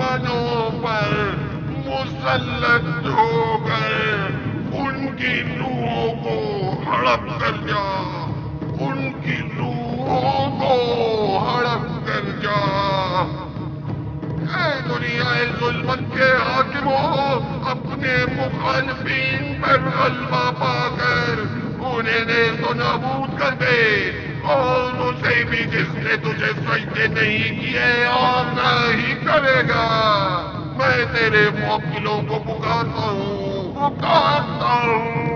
दुश्मनों पर मुसल्लत हो गए। उनकी रूहों को हड़प कर जा, उनकी रूहों को हड़प कर जा। ऐ दुनिया जुल्मत के हाकिमों, अपने मुखालिफीन पर गलबा पाकर उन्हें नेस्तो नाबूद कर दे, और उसे भी जिसने तुझे सजदे नहीं किए और न ही करेगा। मैं तेरे मुवक्किलों को पुकारता हूँ, पुकारता हूँ।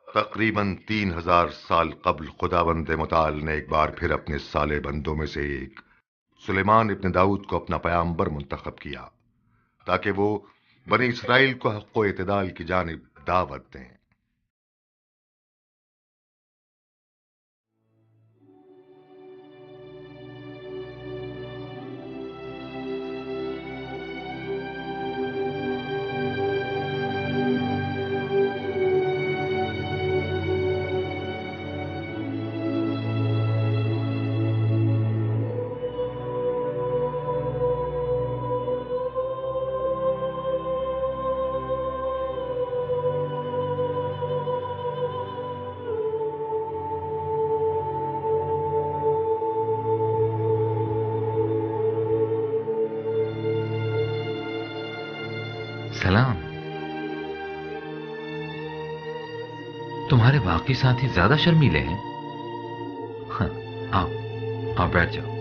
तकरीबन 3000 साल कबल खुदावंद मुताल ने एक बार फिर अपने साले बंदों में से एक सुलेमान इब्न दाऊद को अपना पैगंबर मुंतखब किया, ताकि वो बनी इसराइल को हक़ व इत्दाल की जानिब दावत दें। सलाम। तुम्हारे बाकी साथी ज्यादा शर्मीले हैं। हाँ, आओ आओ बैठ जाओ।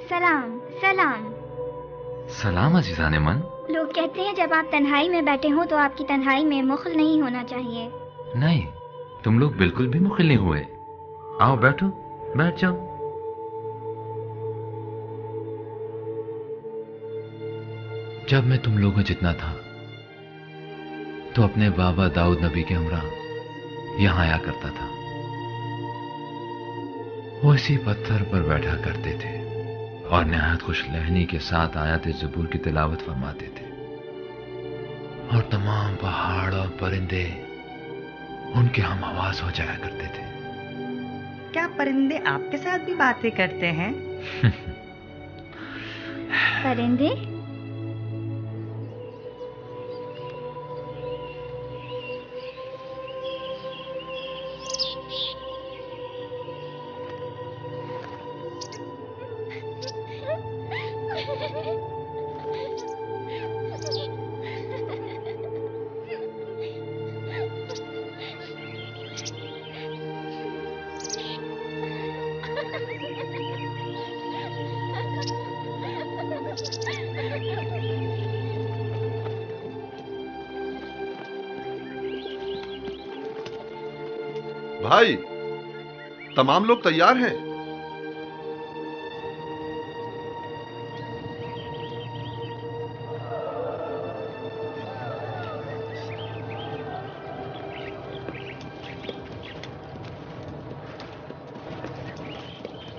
सलाम सलाम। सलाम अजीजान मन। लोग कहते हैं जब आप तन्हाई में बैठे हो तो आपकी तन्हाई में मुखल नहीं होना चाहिए। नहीं, तुम लोग बिल्कुल भी मुखिल नहीं हुए। आओ बैठो, बैठ जाओ। जब मैं तुम लोगों जितना था तो अपने बाबा दाऊद नबी के हमरा यहां आया करता था। वो इसी पत्थर पर बैठा करते थे और नहायत खुश लहनी के साथ आयत ज़बूर की तिलावत फरमाते थे, और तमाम पहाड़ और परिंदे उनके हम आवाज हो जाया करते थे। क्या परिंदे आपके साथ भी बातें करते हैं? परिंदे? भाई, तमाम लोग तैयार हैं?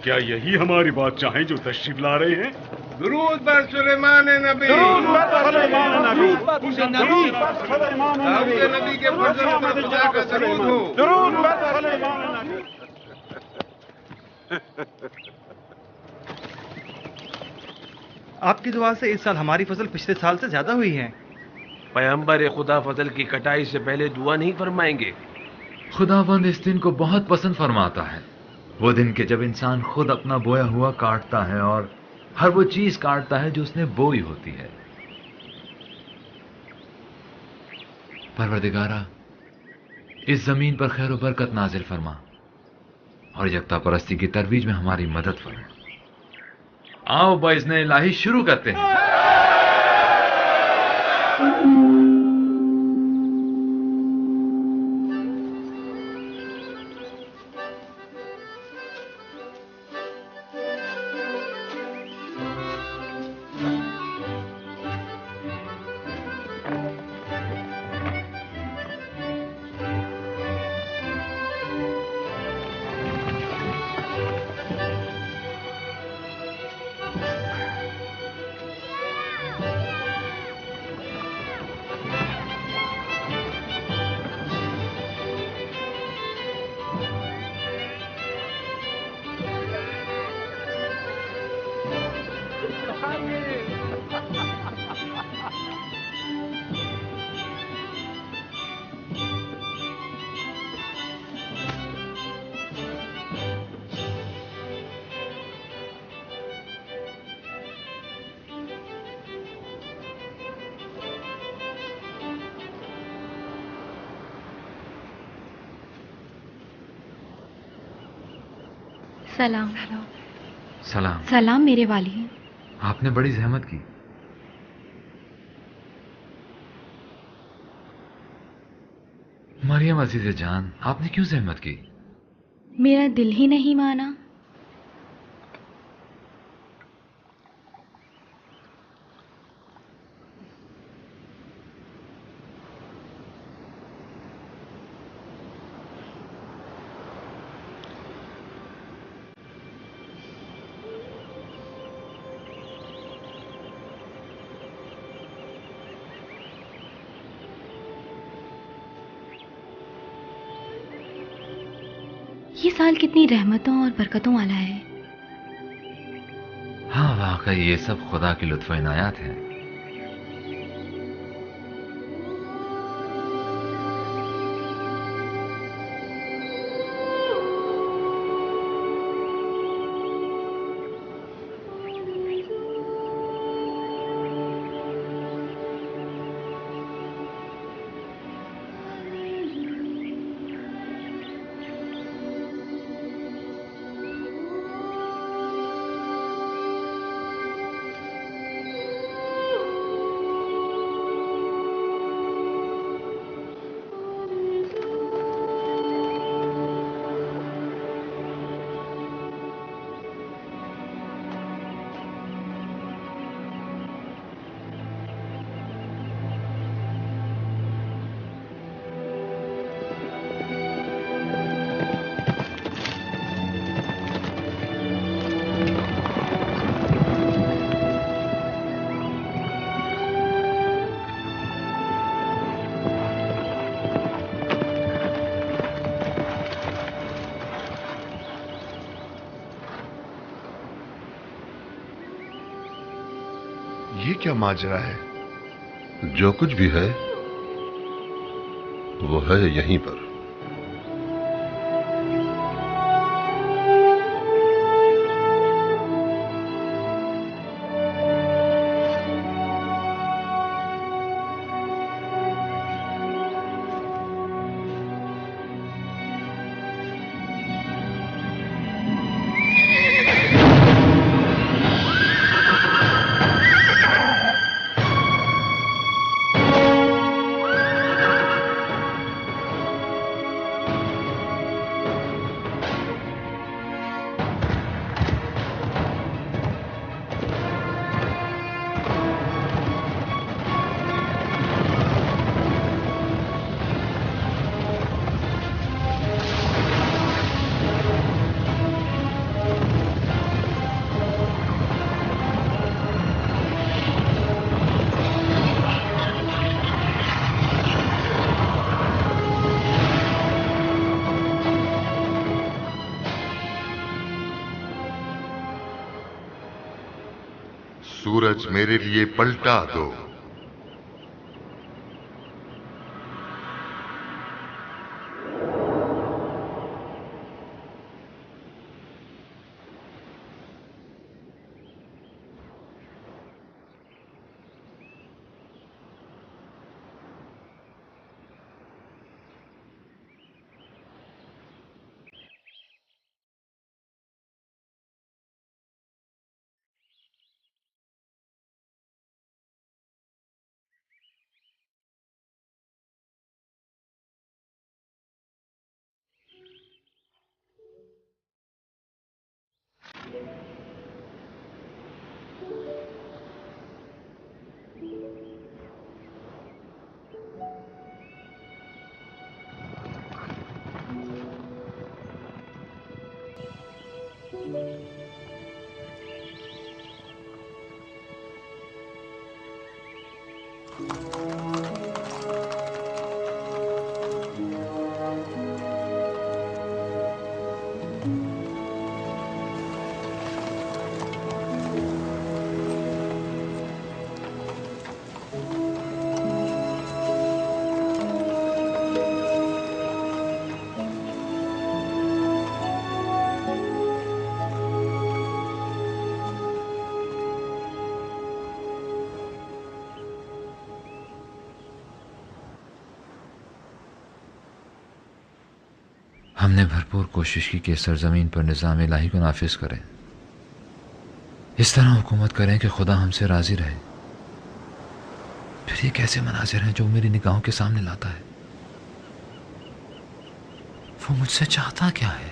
क्या यही हमारी बात चाहें जो तशरीफ ला रहे हैं? दुरूद बर सुलेमान नबी, दुरूद बर सुलेमान नबी, दाऊद नबी के फजल पर खुदा का दरूद हो। दुरूद बर सुलेमान आपकी दुआ से इस साल हमारी फसल पिछले साल से ज्यादा हुई है। पैगंबर खुदा फसल की कटाई से पहले दुआ नहीं फरमाएंगे? खुदावंद इस दिन को बहुत पसंद फरमाता है, वो दिन के जब इंसान खुद अपना बोया हुआ काटता है और हर वो चीज काटता है जो उसने बोई होती है। परवरदिगारा, इस जमीन पर खैर बरकत नाजिल फरमा और यकता परस्ती की तरवीज में हमारी मदद फरमा। आओ बाइज़्ने इलाही शुरू करते हैं। सलाम। सलाम। सलाम मेरे वाली। आपने बड़ी जहमत की। मरियम अजीज़े जान, आपने क्यों जहमत की? मेरा दिल ही नहीं माना। ये साल कितनी रहमतों और बरकतों वाला है। हाँ वाकई ये सब खुदा की लुत्फ इनायात है। ये क्या माजरा है? जो कुछ भी है वो है यहीं पर। सूरज मेरे लिए पलटा दो। हमने भरपूर कोशिश की कि इस सरजमीन पर निज़ाम इलाही को नाफिज करें, इस तरह हुकूमत करें कि खुदा हमसे राजी रहे। फिर ये कैसे मनाजिर हैं जो मेरी निगाहों के सामने लाता है? वो मुझसे चाहता क्या है?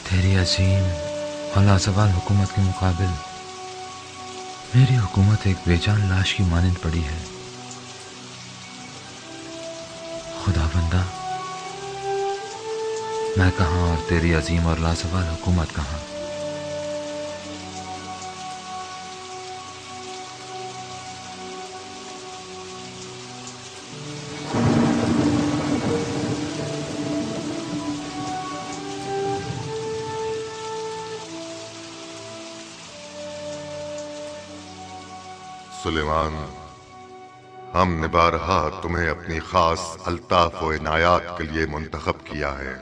तेरी अजीम और लाजवाल हुकूमत के मुकाबिल मेरी हुकूमत एक बेजान लाश की मानंद पड़ी है। खुदा बंदा, मैं कहाँ और तेरी अजीम और लाजवाल हुकूमत कहाँ? सुलेमान, हमने बारहा तुम्हें अपनी खास अल्ताफ व इनायात के लिए मुंतखब किया है।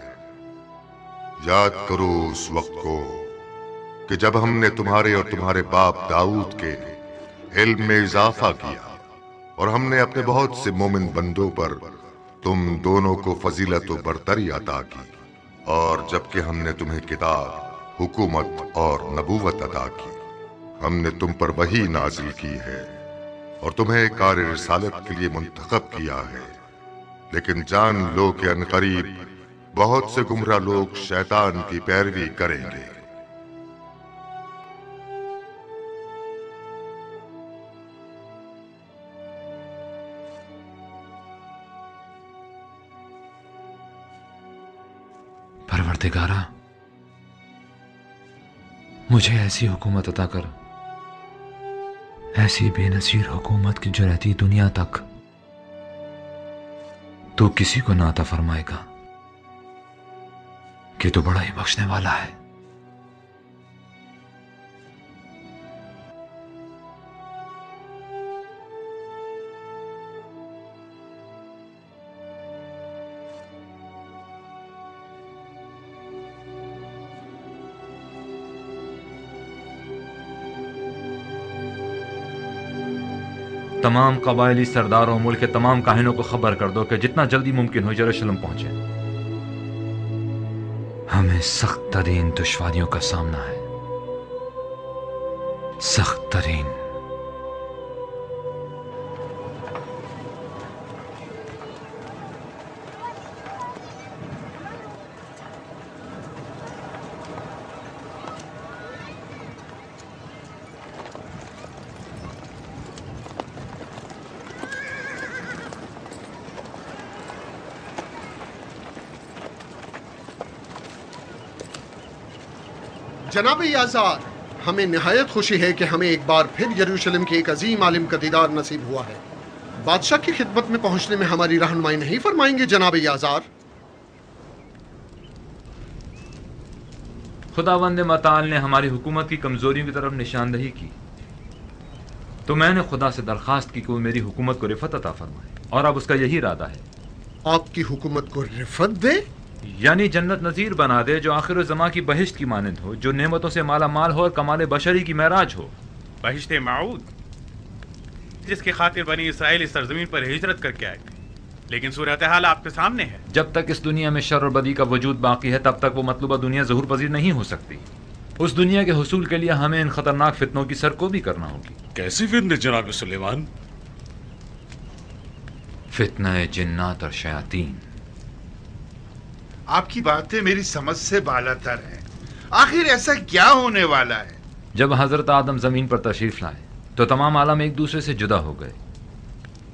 याद करो उस वक्त को कि जब हमने तुम्हारे और तुम्हारे बाप दाऊद के इल्म में इजाफा किया और हमने अपने बहुत से मोमिन बंदों पर तुम दोनों को फजीलत व बरतरी अता की, और जबकि हमने तुम्हें किताब, हुकूमत और नबूवत अता की, हमने तुम पर वही नाजिल की है और तुम्हें कार रिसालत के लिए मुंतखब किया है। लेकिन जान लो कि अनकरीब बहुत से गुमराह लोग शैतान की पैरवी करेंगे। परवरदिगारा, मुझे ऐसी हुकूमत अता कर, ऐसी बेनसीर हुकूमत की जो रहती दुनिया तक तू किसी को ना अता फरमाएगा, कि तू बड़ा ही बख्शने वाला है। तमाम कबायली सरदारों मुल्क के तमाम काहिनों को खबर कर दो कि जितना जल्दी मुमकिन हो यरूशलेम पहुंचे। हमें सख्त तरीन दुश्वारियों का सामना है, सख्त तरीन। जनाब याज़ार, हमें निहायत खुशी है कि हमें एक बार फिर यरूशलेम के एक अजीम आलिम का दीदार नसीब हुआ है। बादशाह की खिदमत में पहुंचने में हमारी रहनुमाई नहीं फरमाएंगे जनाब याज़ार? खुदावंद मताल ने हमारी हुकूमत की कमजोरियों की तरफ निशानदही की, तो मैंने खुदा से दरखास्त की कि वो मेरी हुकूमत को रिफत अता फरमाए, और अब उसका यही इरादा है। आपकी हुकूमत को रिफत दे? यानी जन्नत नजीर बना दे, जो आखिर ज़मा की बहिश्त की मानंद हो, जो नेमतों से माला माल हो और कमाल बशरी की महराज हो। बहिश्त माऊद, जिसकी खातिर बनी इसराइल इस सरजमीन पर हिजरत करके आए थे, लेकिन सूरत हाल आपके सामने है। जब तक इस दुनिया में शर और बदी का वजूद बाकी है, तब तक वो मतलूबा दुनिया ज़हूर पजीर नहीं हो सकती। उस दुनिया के हुसूल के लिए हमें इन खतरनाक फितनों की सरकोबी करना होगी। कैसी फितने जनाब सुलेमान? फितना जिन्नात और शयातीन। आपकी बातें मेरी समझ से बालातर हैं। आखिर ऐसा क्या होने वाला है? जब हजरत आदम जमीन पर तशरीफ लाए तो तमाम आलम एक दूसरे से जुदा हो गए।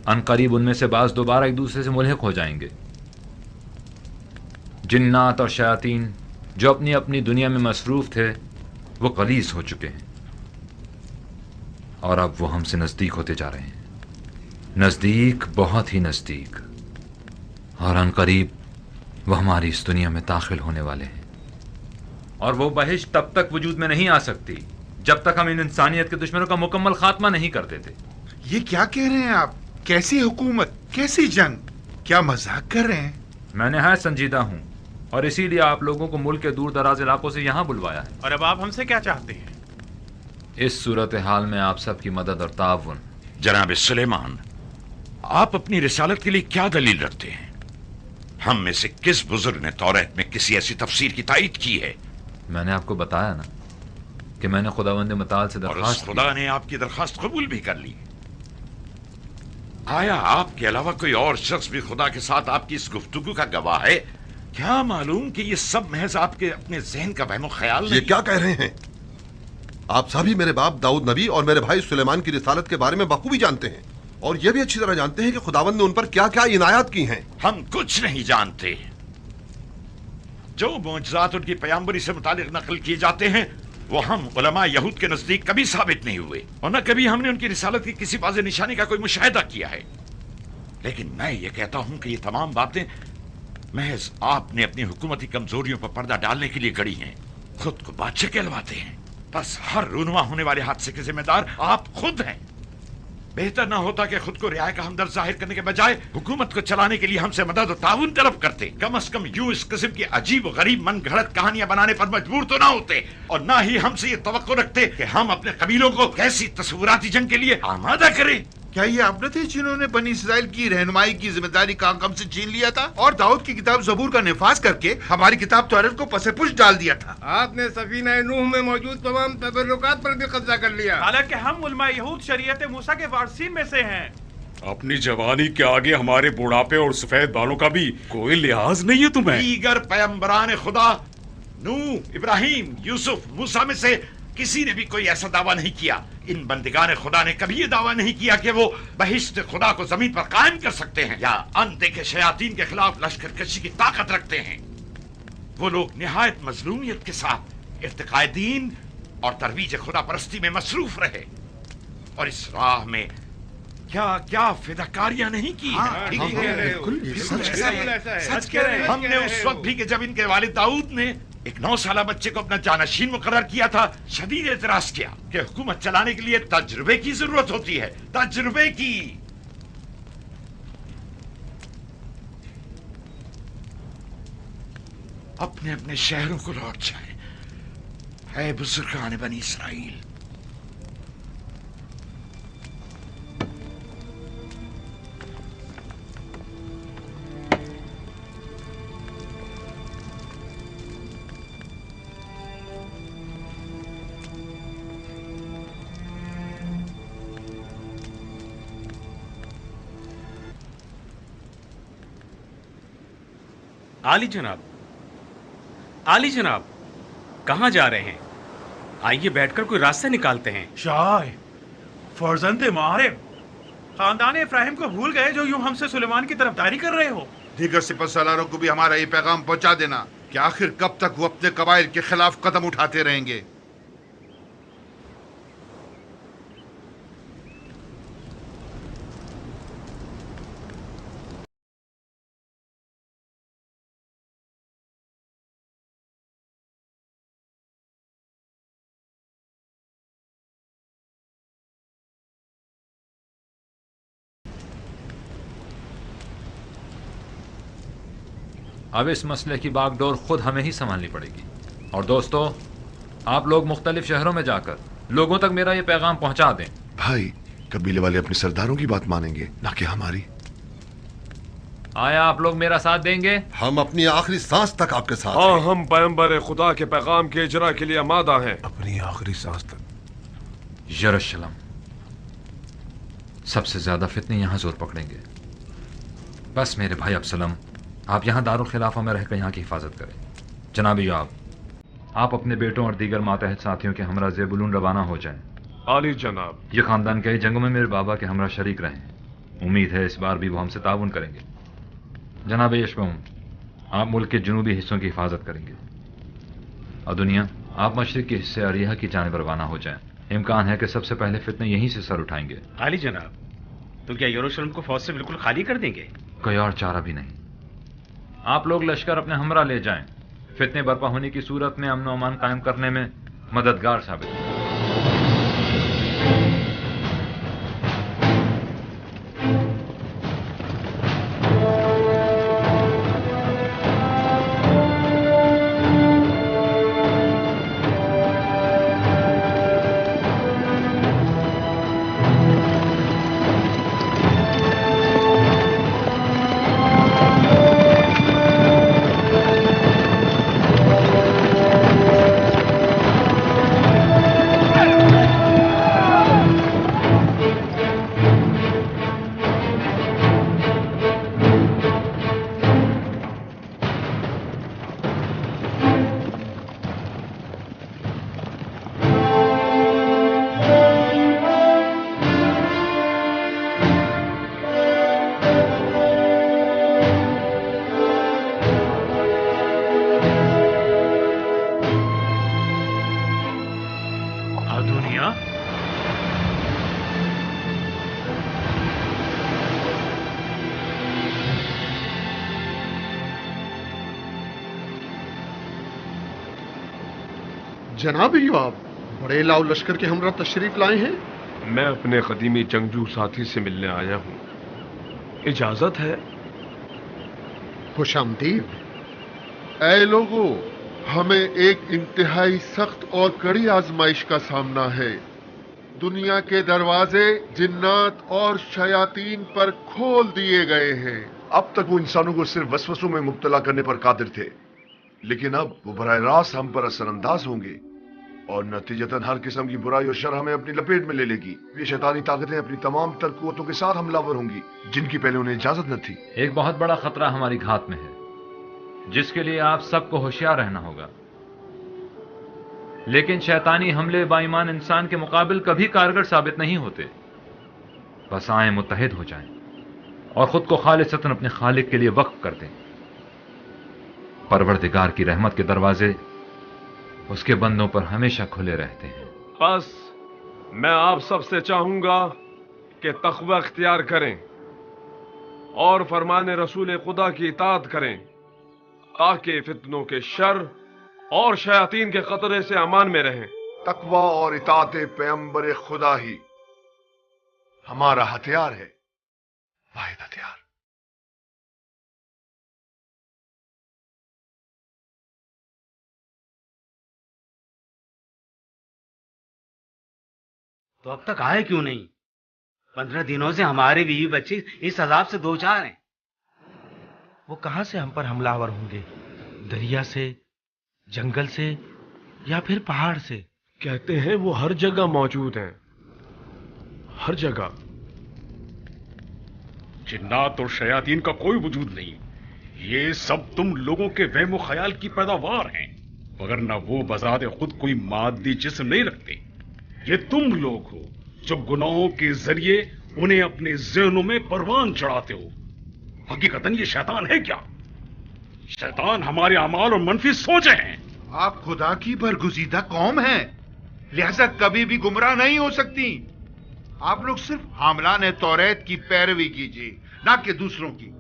अनकरीब उनमें से बाज दोबारा एक दूसरे से मुल्हिक हो जाएंगे। जिन्नात और शयातीन जो अपनी अपनी दुनिया में मसरूफ थे, वो कलीस हो चुके हैं और अब वो हमसे नजदीक होते जा रहे हैं, नजदीक, बहुत ही नजदीक। और अनकरीब वो हमारी इस दुनिया में दाखिल होने वाले हैं। और वो बहिश्त तब तक वजूद में नहीं आ सकती जब तक हम इन इंसानियत के दुश्मनों का मुकम्मल खात्मा नहीं कर देते। ये क्या कह रहे हैं आप? कैसी हुकूमत, कैसी जंग? क्या मजाक कर रहे हैं? मैं निहायत संजीदा हूँ और इसीलिए आप लोगों को मुल्क के दूर दराज इलाकों से यहाँ बुलवाया है। और अब आप हमसे क्या चाहते हैं? इस सूरत हाल में आप सबकी मदद और ताउन। जनाब सुलेमान, आप अपनी रिसालत के लिए क्या दलील रखते हैं? हम में से किस बुजुर्ग ने तौरात में किसी ऐसी तफसीर की तायीद की है? मैंने आपको बताया ना कि मैंने खुदावंद मताल से दरखास्त की। खुदा ने आपकी दरखास्त कबूल भी कर ली। आया आपके अलावा कोई और शख्स भी खुदा के साथ आपकी इस गुफ्तगू का गवाह है? क्या मालूम कि ये सब महज आपके अपने जहन का वहमो ख्याल नहीं? ये क्या कह रहे हैं? आप सभी मेरे बाप दाऊद नबी और मेरे भाई सुलेमान की रिसालत के बारे में बखूबी जानते हैं, और यह भी अच्छी तरह जानते हैं कि खुदावंद ने उन पर क्या क्या इनायत की हैं। हम कुछ नहीं जानते। जो मोजज़ात उनकी पैगंबरी से मुतालिक नकल किए जाते हैं, वो हम उलमा यहूद के नजदीक कभी साबित नहीं हुए, और न कभी हमने उनकी रिसालत की किसी वाज़ेह निशानी का कोई मुशाहिदा किया है। लेकिन मैं ये कहता हूं कि ये तमाम बातें महज आपने अपनी हुकूमती कमजोरियों पर पर्दा डालने के लिए गढ़ी हैं। खुद को बादशाह कहलवाते हैं। बस हर रूनुमा होने वाले हादसे के जिम्मेदार आप खुद हैं। बेहतर ना होता कि खुद को रियाया का हमदर्द जाहिर करने के बजाय हुकूमत को चलाने के लिए हमसे मदद और ताउन तलब करते। कम से कम यूं इस किस्म की अजीब और गरीब मन घड़त कहानियां बनाने पर मजबूर तो ना होते, और ना ही हमसे ये तवक्को रखते कि हम अपने कबीलों को कैसी तस्वुराती जंग के लिए आमादा करें। क्या ये आप न थे जिन्होंने बनी इसराइल की रहनुमाई की जिम्मेदारी काम से छीन लिया था और दाऊद की किताब ज़बूर का निफाज करके हमारी किताब तौरात को पसेपुश डाल दिया था? आपने सफीना नूह में मौजूद तमाम तबर्रुकात पर भी कब्जा कर लिया। हालांकि हम उलमा यहूद शरीयत मूसा के वारसीन में से हैं। अपनी जवानी के आगे हमारे बुढ़ापे और सफेद बालों का भी कोई लिहाज नहीं है तुम्हें। दीगर पैगंबरान खुदा नूह, इब्राहिम, यूसुफ, मूसा में से किसी ने भी कोई ऐसा दावा नहीं किया। इन बंदिगान खुदा ने कभी ये दावा नहीं किया कि वो बहिश्त खुदा को जमीन पर कायम कर सकते हैं या अनदेखे शयातीन के खिलाफ लश्कर कशी की ताकत रखते हैं। वो लोग निहायत मजलूमियत के साथ इर्तिकाए दीन और तरवीज खुदा परस्ती में मसरूफ रहे, और इस राह में क्या क्या फिदाकारियां नहीं की हैं। सच कह रहे हैं। हमने उस वक्त भी कि जब इनके वालिद दाऊद ने एक 9 साला बच्चे को अपना जानशीन मुकर्रर किया था, शदीद एतराज किया कि हुकूमत चलाने के लिए तजुर्बे की जरूरत होती है, तजुर्बे की। अपने अपने शहरों को लौट जाए, है बुजुर्गान बनी इसराइल। आली जनाब, आली जनाब, कहाँ जा रहे हैं? आइए बैठकर कोई रास्ता निकालते हैं। शाह फर्जंदे मारिब, खानदान इब्राहिम को भूल गए जो यूं हमसे सुलेमान की तरफदारी कर रहे हो। दीगर सिपहसालारों को भी हमारा ये पैगाम पहुंचा देना कि आखिर कब तक वो अपने कबाइल के खिलाफ कदम उठाते रहेंगे। अब इस मसले की बागडोर खुद हमें ही संभालनी पड़ेगी। और दोस्तों, आप लोग मुख्तलिफ शहरों में जाकर लोगों तक मेरा ये पैगाम पहुंचा दें। भाई, कबीले वाले अपने सरदारों की बात मानेंगे, ना कि हमारी। आया आप लोग मेरा साथ देंगे? हम अपनी आखिरी सांस तक आपके साथ हाँ, हम पैगंबर खुदा के पैगाम के इजरा के लिए आमादा हैं। अपनी आखिरी सांस तक। यरूशलेम, सबसे ज्यादा फितने यहां जोर पकड़ेंगे। बस मेरे भाई अब्सलम, आप यहाँ दारुल खिलाफा में रहकर यहाँ की हिफाजत करें। जनाब योआब, आप अपने बेटों और दीगर मातहत साथियों के हमरा ज़ेबुलून रवाना हो जाएं। आली जनाब। ये खानदान कई जंगों में मेरे बाबा के हमरा शरीक रहे हैं। उम्मीद है इस बार भी वो हमसे ताउन करेंगे। जनाब यशबऊम, आप मुल्क के जुनूबी हिस्सों की हिफाजत करेंगे। और दुनिया, आप मशरिक के हिस्से अरिया की जानिब रवाना हो जाएं। इम्कान है कि सबसे पहले फितने यहीं से सर उठाएंगे। आली जनाब, तो क्या यरूशलेम को फौज से बिल्कुल खाली कर देंगे? कोई और चारा भी नहीं। आप लोग लश्कर अपने हमरा ले जाएं। फितने बर्पा होने की सूरत में अमन अमान कायम करने में मददगार साबित हों। जनाब योआब, बड़े लाव लश्कर के हमरा तशरीफ लाए हैं। मैं अपने कदीमी जंगजू साथी से मिलने आया हूं, इजाजत है? खुशामदीद। ऐ लोगों, हमें एक इंतहाई सख्त और कड़ी आजमाइश का सामना है। दुनिया के दरवाजे जिन्नात और शयातीन पर खोल दिए गए हैं। अब तक वो इंसानों को सिर्फ वसवसों में मुब्तला करने पर कादिर थे, लेकिन अब वो बराह रास्त हम पर असरअंदाज होंगे और नतीजतन हर किस्म की बुराई और शर हमें अपनी लपेट में ले लेगी। ये शैतानी ताकतें अपनी तमाम तर कुव्वतों के साथ हमलावर होंगी, जिनकी पहले उन्हें इजाजत न थी। एक बहुत बड़ा खतरा हमारी घात में है, जिसके लिए आप सबको होशियार रहना होगा। लेकिन शैतानी हमले बाईमान इंसान के मुकाबिल कभी कारगर साबित नहीं होते। बस आए मुत्तहिद हो जाएं और खुद को खालिसतन अपने खालिक के लिए वक्फ कर दें। परवरदिगार की रहमत के दरवाजे उसके बंदों पर हमेशा खुले रहते हैं। बस मैं आप सबसे चाहूंगा कि तक़वा इख्तियार करें और फरमान रसूल खुदा की इताअत करें, ताकि फितनों के शर और शयातीन के खतरे से अमान में रहें। तकवा और इताअत पैगंबर खुदा ही हमारा हथियार है, वाहिद हथियार। तो अब तक आए क्यों नहीं? 15 दिनों से हमारे बीवी बच्चे इस अजाब से दो चार हैं। वो कहां से हम पर हमलावर होंगे? दरिया से, जंगल से या फिर पहाड़ से? कहते हैं वो हर जगह मौजूद हैं, हर जगह। जिन्नात और शयातीन का कोई वजूद नहीं, ये सब तुम लोगों के वहम ख्याल की पैदावार हैं, वगरना वो बजाते खुद कोई मादी जिस्म नहीं रखते। ये तुम लोग हो जो गुनाहों के जरिए उन्हें अपने ज़हनों में परवान चढ़ाते हो। हकीकतन ये शैतान है क्या? शैतान हमारे अमाल और मनफी सोचे हैं। आप खुदा की बरगुज़ीदा कौम हैं, लिहाजा कभी भी गुमराह नहीं हो सकती। आप लोग सिर्फ हामलान तौरेत की पैरवी कीजिए, ना कि दूसरों की।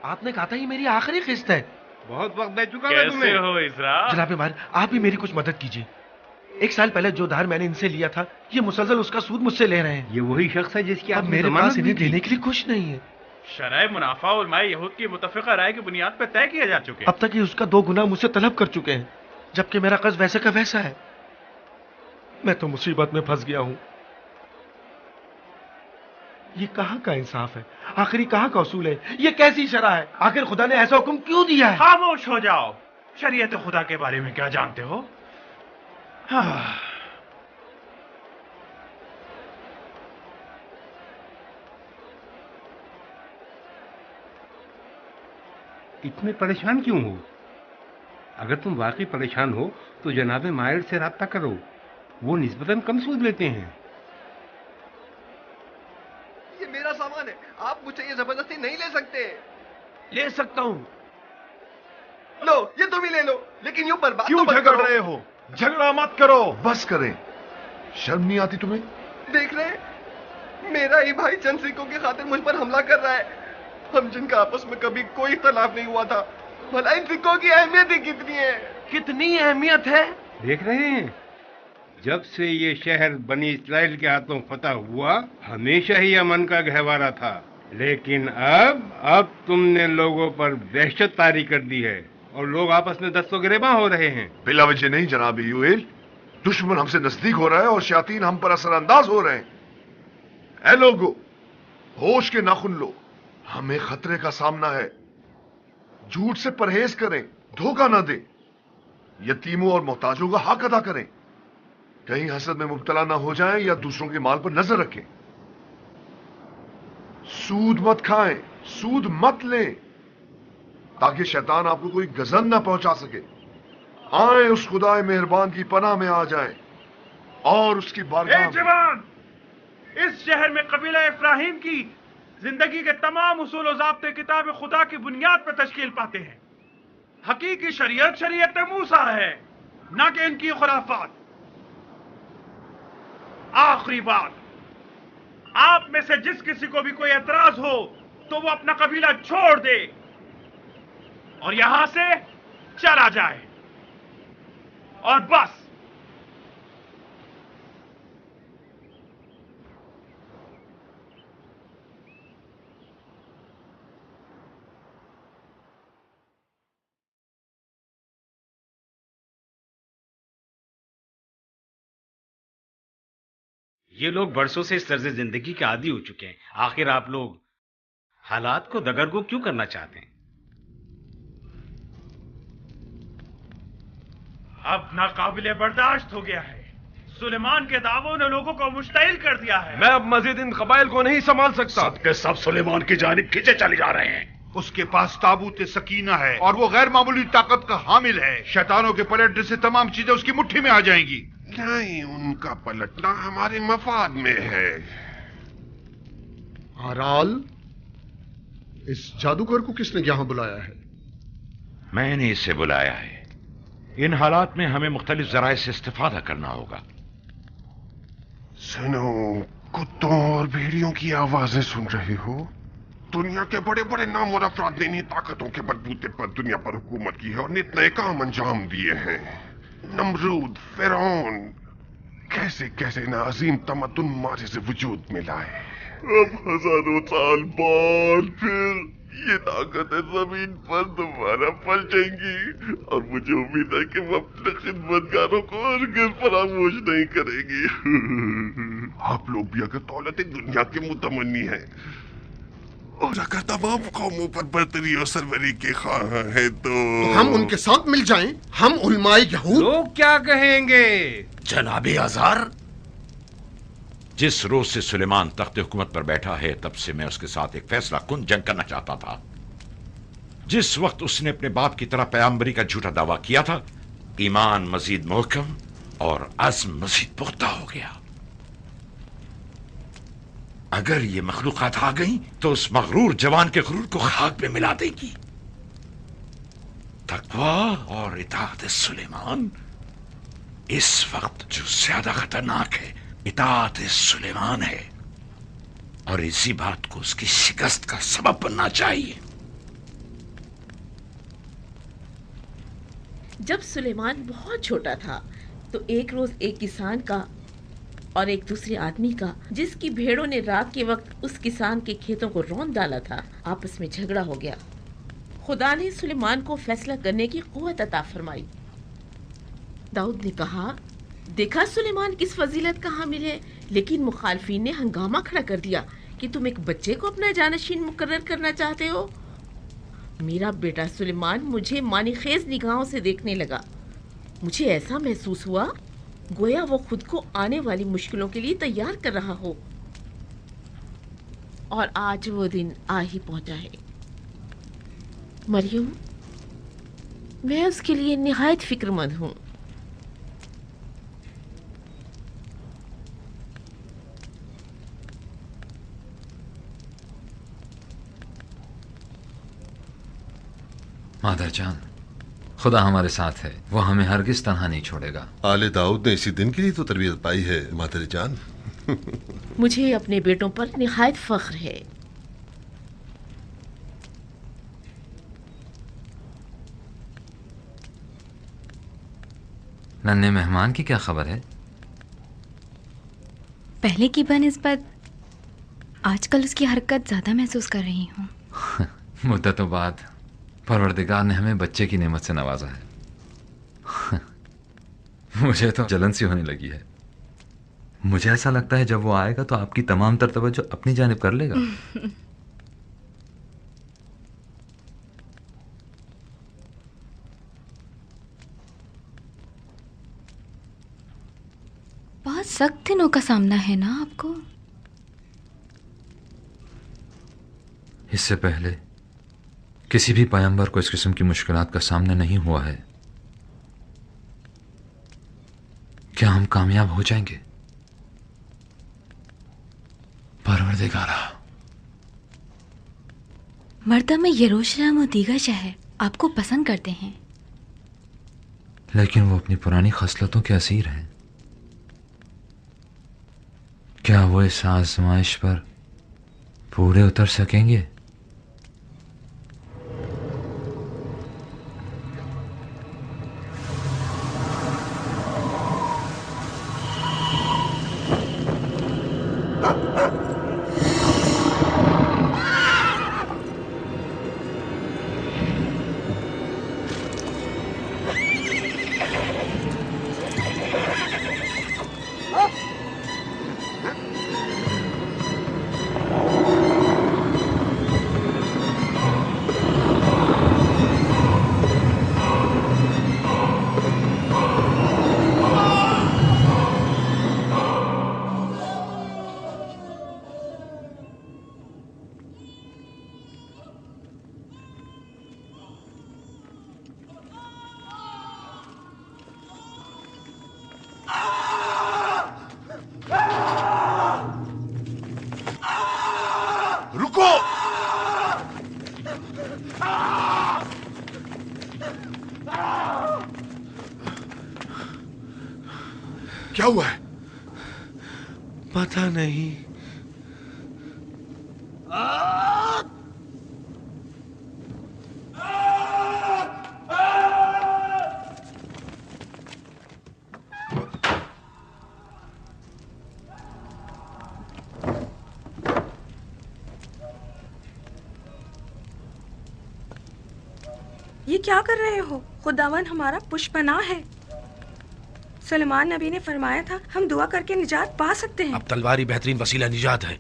आपने कहा था ये मेरी आखिरी किस्त है। बहुत वक्त दे चुका मैं तुम्हें। कैसे हो इसरा? जनाब मार, आप भी मेरी कुछ मदद कीजिए। 1 साल पहले जो धार मैंने इनसे लिया था, ये मुसलसल उसका सूद मुझसे ले रहे हैं। ये वही शख्स है जिसकी अब मेरे पास इन्हें देने के लिए कुछ नहीं है। शरह मुनाफा उलमा यहूद की मुतफ़िक़ा राय की बुनियाद पर तय किए जा चुके हैं। अब तक ये उसका 2 गुना मुझसे तलब कर चुके हैं, जबकि मेरा कर्ज वैसे का वैसा है। मैं तो मुसीबत में फंस गया हूं। ये कहां का इंसाफ है? आखिरी कहां का उसूल है? ये कैसी शरअ है? आखिर खुदा ने ऐसा हुक्म क्यों दिया है? खामोश हो जाओ। शरीयत खुदा के बारे में क्या जानते हो? हाँ। इतने परेशान क्यों हो? अगर तुम वाकई परेशान हो तो जनाब मायर से राब्ता करो, वो निस्बतन कम सूद लेते हैं। ये मेरा सामान है, आप मुझसे ये जबरदस्ती नहीं ले सकते। ले सकता हूं। लो, ये तुम ही ले लो, लेकिन यूं बर्बाद क्यों तो मत झगड़ करो। रहे हो? झगड़ा मत करो, बस करें। शर्म नहीं आती तुम्हें? देख रहे हैं? मेरा ही भाई चंद सिक्कों की खातिर मुझ पर हमला कर रहा है। हम जिनका आपस में कभी कोई इख्तलाफ नहीं हुआ था, भला इन सिक्कों की अहमियत ही कितनी है? कितनी अहमियत है? देख रहे हैं, जब से ये शहर बनी इस्राइल के हाथों फतह हुआ, हमेशा ही अमन का गहवारा था, लेकिन अब तुमने लोगों पर दहशत तारी कर दी है और लोग आपस में दस्तो गिरेबां हो रहे हैं। बिला वजह नहीं जनाब यूएल, दुश्मन हमसे नजदीक हो रहा है और शयातीन हम पर असरअंदाज हो रहे हैं। ऐ लोगों, होश के नाखुन लो, हमें खतरे का सामना है। झूठ से परहेज करें, धोखा ना दें, यतीमों और मोहताजों का हक अदा करें। कहीं हसद में मुब्तला ना हो जाएं या दूसरों के माल पर नजर रखें। सूद मत खाएं, सूद मत लें, ताकि शैतान आपको कोई गजन ना पहुंचा सके। आए उस खुदाए मेहरबान की पनाह में आ जाएं और उसकी बारगाह। जवान, इस शहर में कबीला इब्राहिम की जिंदगी के तमाम उसूल और ज़ाब्ते किताब खुदा की बुनियाद पर तश्कील पाते हैं। हकीकी शरीयत शरीयत मूसा है, ना कि इनकी खुराफात। आखिरी बात, आप में से जिस किसी को भी कोई एतराज हो तो वो अपना कबीला छोड़ दे और यहां से चला जाए, और बस। ये लोग बरसों से इस तर्ज जिंदगी के आदी हो चुके हैं। आखिर आप लोग हालात को दगरगो क्यों करना चाहते हैं? अब नाकाबिले बर्दाश्त हो गया है। सुलेमान के दावों ने लोगों को मुश्तइल कर दिया है। मैं अब मजीद इन कबाइल को नहीं संभाल सकता। सबके सब सुलेमान की जानिब खींचे चले जा रहे हैं। उसके पास ताबूत सकीना है और वो गैर मामूली ताकत का हामिल है। शैतानों के पलटने से तमाम चीजें उसकी मुट्ठी में आ जाएंगी। नहीं, उनका पलटना हमारे मफाद में है। आराल, इस जादूगर को किसने यहां बुलाया है? मैंने इसे बुलाया है। इन हालात में हमें मुख्तलिफ जराए से इस्तेफादा करना होगा। सुनो, कुत्तों और भेड़ियों की आवाजें सुन रहे हो? दुनिया के बड़े बड़े नाम और अफराद ने इन्हीं ताकतों के बलबूते पर दुनिया पर हुकूमत की है और नित नए काम अंजाम दिए हैं। नमरूद, फिरौन, कैसे कैसे ना अजीम तमद्दुन मारे से वजूद में लाए। अब हजारों साल बाद फिर ये ताकतें जमीन पर दोबारा पलटेंगी और मुझे उम्मीद है कि वो अपने खिदमतगारों को हरगिज़ फरामोश नहीं करेंगी। आप लोग भी अगर दौलत दुनिया के मुतमन्नी हैं और अगर तमाम कौमों पर बर्तरी और सरवरी के ख्वाह हैं तो हम उनके साथ मिल जाएं। हम उलमाए यहूद। लोग क्या कहेंगे? जनाबे आज़ार, जिस रोज से सुलेमान तख्त हुकूमत पर बैठा है तब से मैं उसके साथ एक फैसला कुन जंग करना चाहता था। जिस वक्त उसने अपने बाप की तरह पैगंबरी का झूठा दावा किया था, ईमान मजीद मोहकम और अज़्म मजीद पुख्ता हो गया। अगर ये मखलूकात आ गई तो उस मगरूर जवान के गुरूर को खाक में मिला देगी। तकवा और इताअत सुलेमान इस वक्त जो ज्यादा खतरनाक है, इताअत सुलेमान है, और इसी बात को उसकी शिकस्त का सबब बनना चाहिए। जब सुलेमान बहुत छोटा था तो एक रोज एक किसान का और एक दूसरे आदमी का, जिसकी भेड़ों ने रात के वक्त उस किसान के खेतों को रौंद डाला था, आपस में झगड़ा हो गया। खुदा ने सुलेमान को फैसला करने की कुव्वत अता फरमाई। दाऊद ने कहा, देखा सुलेमान किस फजीलत का हामिल है, लेकिन मुखालफीन ने हंगामा खड़ा कर दिया कि तुम एक बच्चे को अपना जानशीन मुकर्रर करना चाहते हो। मेरा बेटा सुलेमान मुझे मानीखेज निगाहों से देखने लगा। मुझे ऐसा महसूस हुआ गोया वो खुद को आने वाली मुश्किलों के लिए तैयार कर रहा हो, और आज वो दिन आ ही पहुंचा है। मरियम, मैं उसके लिए निहायत फिक्रमंद हूँ। मादर जान, खुदा हमारे साथ है, वो हमें हरगिज तन्हा नहीं छोड़ेगा। आले दाऊद ने इसी दिन के लिए तो तरबियत पाई है मादर जान। मुझे अपने बेटों पर निहायत फख्र है। नन्हे मेहमान की क्या खबर है? पहले की बनिस्बत आजकल उसकी हरकत ज्यादा महसूस कर रही हूँ। मुद्दतों बाद परवरदिगार ने हमें बच्चे की नेमत से नवाजा है। मुझे तो जलन सी होने लगी है। मुझे ऐसा लगता है जब वो आएगा तो आपकी तमाम तर तवज्जो अपनी जानिब कर लेगा। बहुत सख्त दिनों का सामना है ना आपको? इससे पहले किसी भी पैगंबर को इस किस्म की मुश्किलात का सामना नहीं हुआ है। क्या हम कामयाब हो जाएंगे? परवरदिगारा, मर्दा में यरूशलेम और दीगर शहर आपको पसंद करते हैं, लेकिन वो अपनी पुरानी खसलतों के असीर हैं। क्या वो इस आजमाइश पर पूरे उतर सकेंगे? क्या हुआ है? पता नहीं। ये क्या कर रहे हो? खुदावन हमारा पुष्पनाह है। सुलेमान नबी ने फरमाया था हम दुआ करके निजात पा सकते हैं। अब तलवार ही बेहतरीन वसीला निजात है।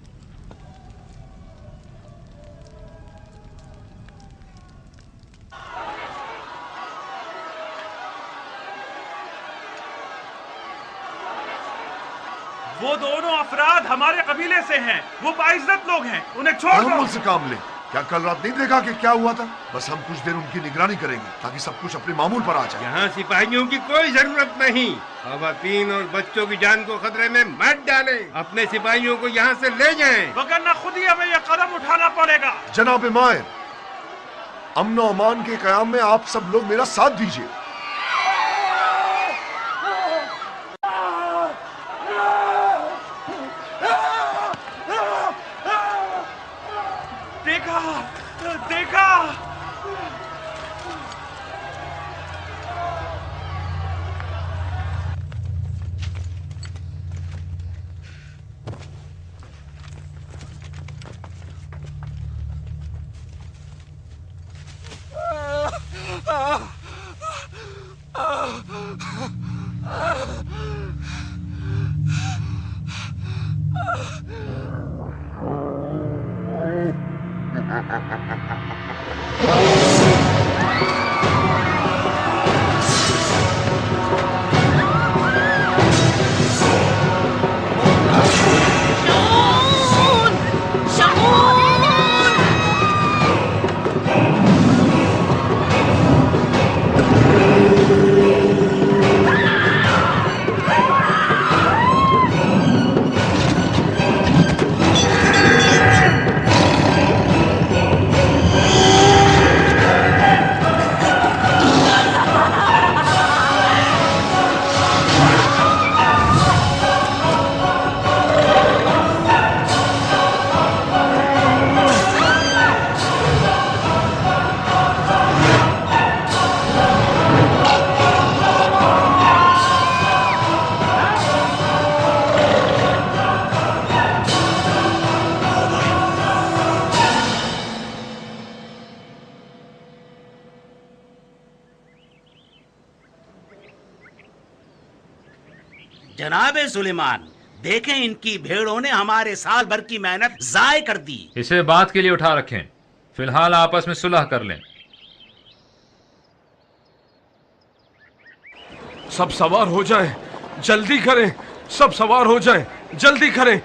वो दोनों अफराद हमारे कबीले से हैं। वो बाइज्जत लोग हैं, उन्हें छोड़ दो। मुझसे काम ले। क्या कल रात नहीं देखा कि क्या हुआ था? बस हम कुछ देर उनकी निगरानी करेंगे ताकि सब कुछ अपने मामूल पर आ जाए। यहाँ सिपाहियों की कोई जरूरत नहीं। खवातीन और बच्चों की जान को खतरे में मत डालें। अपने सिपाहियों को यहाँ से ले जाएं। वरना खुद ही हमें यह कदम उठाना पड़ेगा। जनाब मायर, अमन और अमान के कयाम में आप सब लोग मेरा साथ दीजिए। देखा जनाबे सुलेमान, देखें इनकी भेड़ों ने हमारे साल भर की मेहनत जाय कर दी। इसे बात के लिए उठा रखें, फिलहाल आपस में सुलह कर लें। सब सवार हो जाएं, जल्दी करें, सब सवार हो जाएं, जल्दी करें।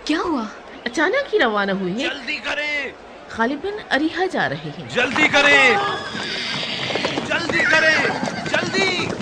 क्या हुआ? अचानक ही रवाना हुई है। जल्दी करें। खालिद बिन अरीहा जा रहे हैं। जल्दी करें, जल्दी करें, जल्दी।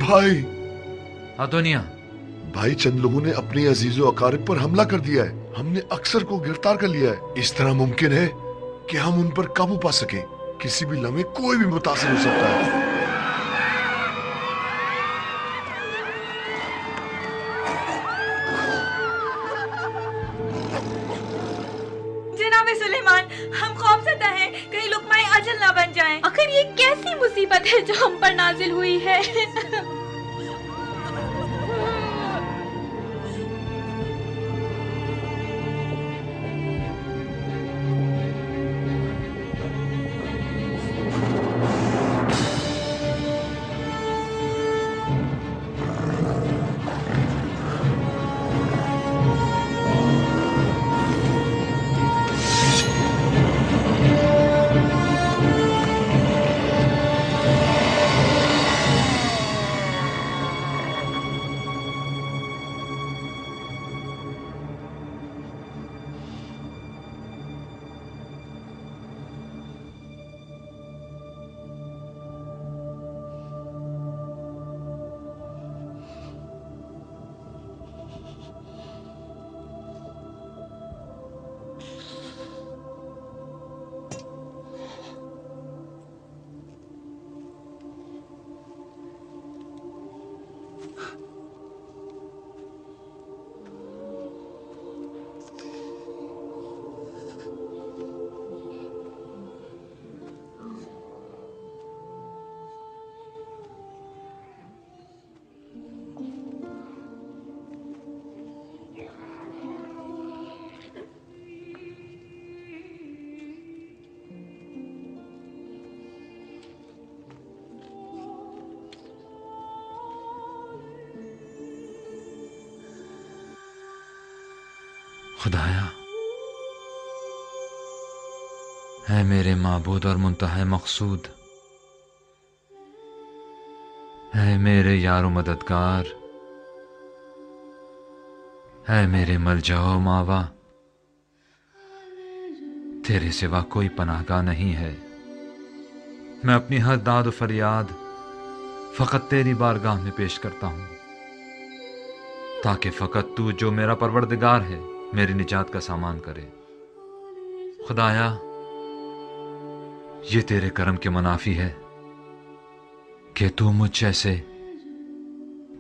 भाई अदोनिया, भाई चंद लोगों ने अपने अजीजों अकारिब पर हमला कर दिया है। हमने अक्सर को गिरफ्तार कर लिया है। इस तरह मुमकिन है कि हम उन पर काबू पा सके। किसी भी लम्हे कोई भी मुतासिर हो सकता है। जनाब सुलेमान, हम खौफजदा हैं, कहीं लुकमाए अजल ना बन जाएं। आखिर ये कैसी मुसीबत है जो हम पर नाजिल हुई है? खुदाया, है मेरे माबूद और मुंतहा मकसूद, है मेरे यारो मददगार, है मेरे मलजाओ मावा, तेरे सिवा कोई पनाहगाह नहीं है। मैं अपनी हर दाद और फरियाद फकत तेरी बारगाह में पेश करता हूं, ताकि फकत तू जो मेरा परवरदिगार है मेरी निजात का सामान करे। खुदाया, ये तेरे करम के मुनाफी है कि तू मुझ जैसे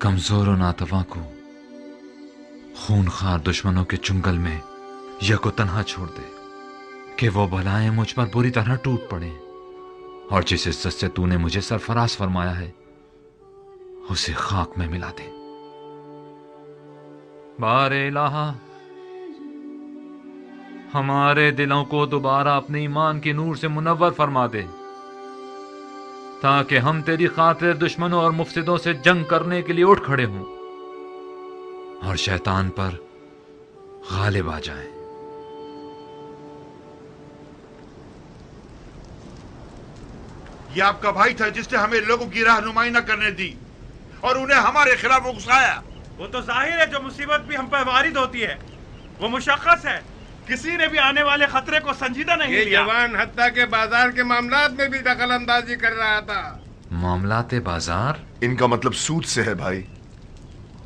कमजोर और नातवा को खूनखार दुश्मनों के चुंगल में यह को तन्हा छोड़ दे कि वो बलाएं मुझ पर बुरी तरह टूट पड़े, और जिस इज्जत से तूने मुझे सरफराज फरमाया है उसे खाक में मिला दे। बारे इलाहा, हमारे दिलों को दोबारा अपने ईमान के नूर से मुनव्वर फरमा दे, ताकि हम तेरी खातिर दुश्मनों और मुफसिदों से जंग करने के लिए उठ खड़े हों और शैतान पर गालिब आ जाएं। ये आपका भाई था जिसने हमें लोगों की रहनुमाई न करने दी और उन्हें हमारे खिलाफ उकसाया। वो तो जाहिर है जो मुसीबत भी हम पर वारिद होती है वो मुशक्कस है। किसी ने भी आने वाले खतरे को संजीदा नहीं लिया। ये जवान हत्ता के बाजार के मामलात में भी दखल अंदाजी कर रहा था। मामलाते बाजार? इनका मतलब सूद से है भाई।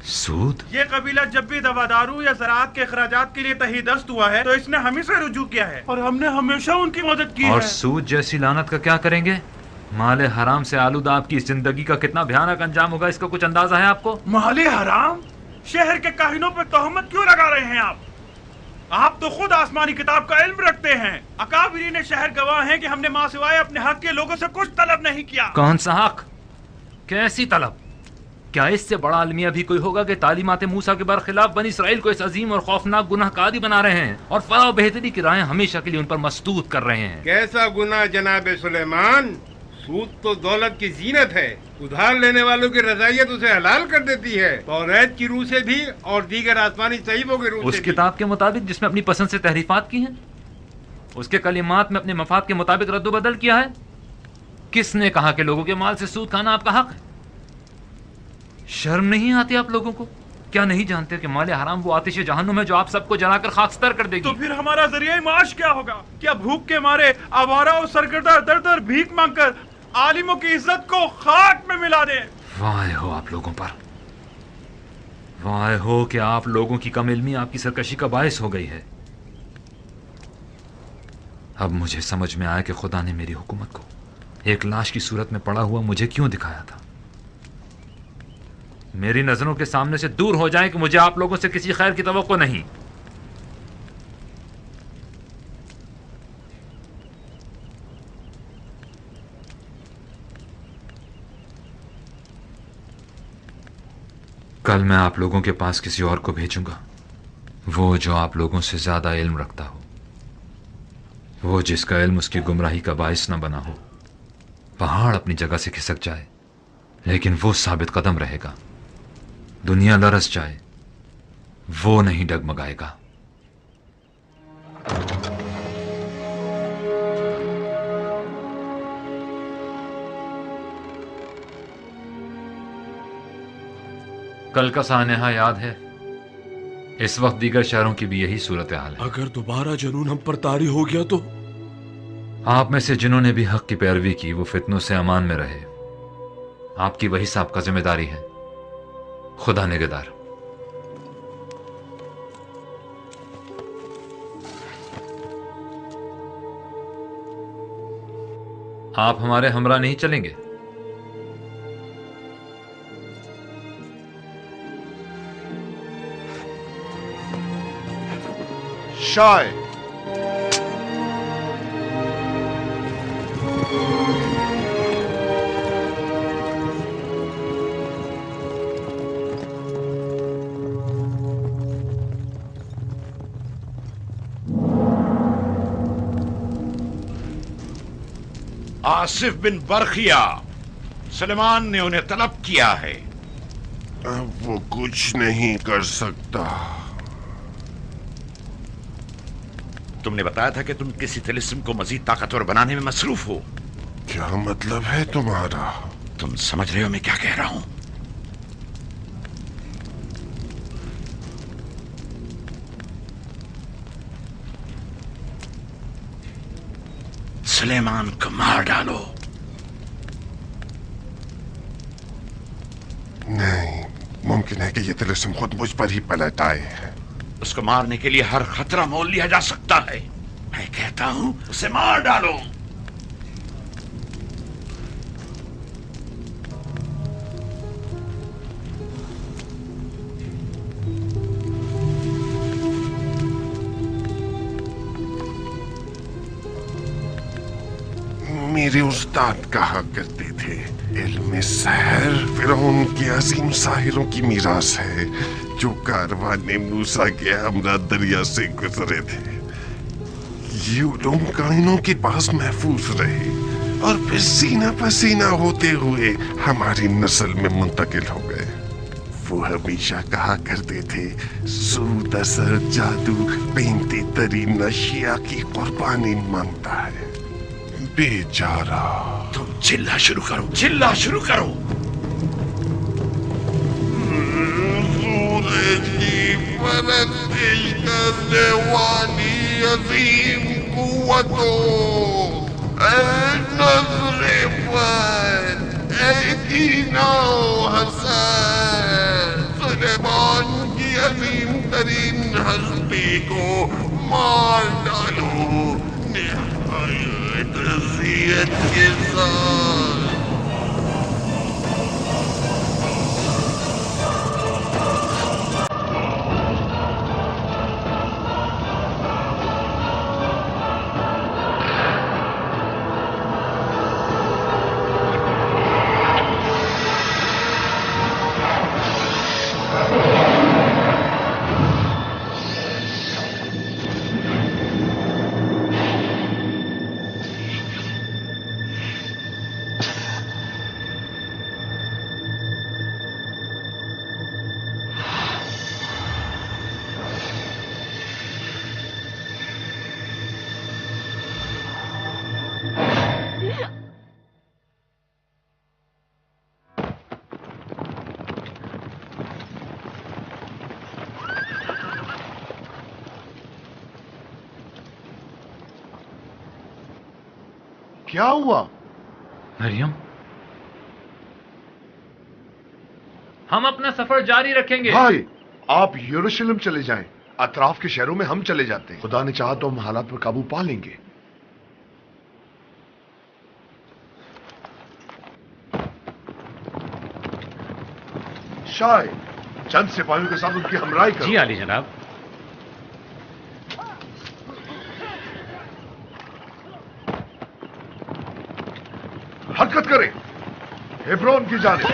सूद? ये कबीला जब भी दवादारू या ज़राअत के अखराजात के लिए तहीदस्त हुआ है तो इसने हम ही से रुजू किया है और हमने हमेशा उनकी मदद की और है। सूद जैसी लानत का क्या करेंगे? माले हराम से आलूदा आपकी जिंदगी का कितना भयानक अंजाम होगा, इसका कुछ अंदाजा है आपको? माले हराम? शहर के काहिनों पर तोहमत क्यों लगा रहे हैं आप? आप तो खुद आसमानी किताब का इल्म रखते हैं। अकाबिरीन शहर गवाह हैं कि हमने मां सिवाय अपने हक के लोगों से कुछ तलब नहीं किया। कौन सा हक? कैसी तलब? क्या इससे बड़ा अलमिया भी कोई होगा कि तालीमात मूसा के बरखिलाफ बनी इसराइल को इस अजीम और खौफनाक गुनाहकारी बना रहे हैं और फलाह बेहतरी की राहें हमेशा के लिए उन पर मस्तूद कर रहे हैं? कैसा गुनाह जनाब सुलेमान? सूद तो दौलत की जीनत है। उधार लेने वालों की रजायत उसे हलाल कर देती है, तौरात की रूह से भी और दीगर आसमानी सहीफों की रूह से उस भी। किताब के मुताबिक जिसमें अपनी पसंद से तहरीफात की हैं, उसके कलिमात में अपने मफाद के मुताबिक रद्दोबदल किया है। किसने कहा कि लोगों के माल से सूद खाना आपका हक है? शर्म नहीं आती आप लोगों को? क्या नहीं जानते कि माले हराम वो आतिश जहन्नुम है जो आप सबको जलाकर खाकस्तर कर देगी? तो फिर हमारा जरिया माश क्या होगा? क्या भूख के मारे आवारा और सरगर्दा दर दर भीख मांगकर आलिमों की इज्जत को खाक में मिला दे? वाह हो आप लोगों पर, वाह हो कि आप लोगों की कम इल्मी आपकी सरकशी का बायस हो गई है। अब मुझे समझ में आया कि खुदा ने मेरी हुकूमत को एक लाश की सूरत में पड़ा हुआ मुझे क्यों दिखाया था। मेरी नजरों के सामने से दूर हो जाए कि मुझे आप लोगों से किसी खैर की तवक्को नहीं। कल मैं आप लोगों के पास किसी और को भेजूंगा, वो जो आप लोगों से ज्यादा इल्म रखता हो, वो जिसका इल्म उसकी गुमराही का बाइस न बना हो। पहाड़ अपनी जगह से खिसक जाए लेकिन वो साबित कदम रहेगा। दुनिया लरस जाए वो नहीं डगमगाएगा। कल का सानेहा याद है? इस वक्त दीगर शहरों की भी यही सूरत हाल है। अगर दोबारा जुनून हम पर तारी हो गया तो? आप में से जिन्होंने भी हक की पैरवी की वो फितनों से अमान में रहे। आपकी वही साहब का जिम्मेदारी है। खुदा निगहदार। आप हमारे हमरा नहीं चलेंगे? शाय आसिफ बिन बरखिया, सुलेमान ने उन्हें तलब किया है। अब वो कुछ नहीं कर सकता। तुमने बताया था कि तुम किसी तिलिस्म को मजीद ताकतवर बनाने में मसरूफ हो। क्या मतलब है तुम्हारा? तुम समझ रहे हो मैं क्या कह रहा हूं? सुलेमान को मार डालो। नहीं, मुमकिन है कि ये तिलिस्म खुद मुझ पर ही पलट आए। उसको मारने के लिए हर खतरा मोल लिया जा सकता है। मैं कहता हूं उसे मार डालो। मेरे उस्ताद कहा करते थे, इल्म सहर फिरौन के अजीम साहिरों की मीरास है जो कारवाने मूसा के हमरा दरिया से गुजरे थे। ये उलूम काइनों के पास महफूज रहे और फिर सीना पसीना होते हुए हमारी नस्ल में मुंतकिल हो गए। वो हमेशा कहा करते थे, सूद असर जादू पेंते तरी नशिया की कुर्बानी मांगता है। बेचारा। तुम चिल्ला शुरू करो, चिल्ला शुरू करो। सूरज की परस्तिश करने वाली अजीम कुव्वतों, नजरे पर हसन सुलेमान की अजीम तरीन हस्ती को मार डालो निहायत रज़ियत के साथ। क्या हुआ? मरियम, हम अपना सफर जारी रखेंगे। भाई, आप यरूशलेम चले जाएं। अतराफ के शहरों में हम चले जाते हैं। खुदा ने चाहा तो हम हालात पर काबू पा लेंगे। शाय, चंद सिपाहियों के साथ उनकी हमराई करो। जी आली जनाब। हरकत करें, हेब्रोन की जानिब।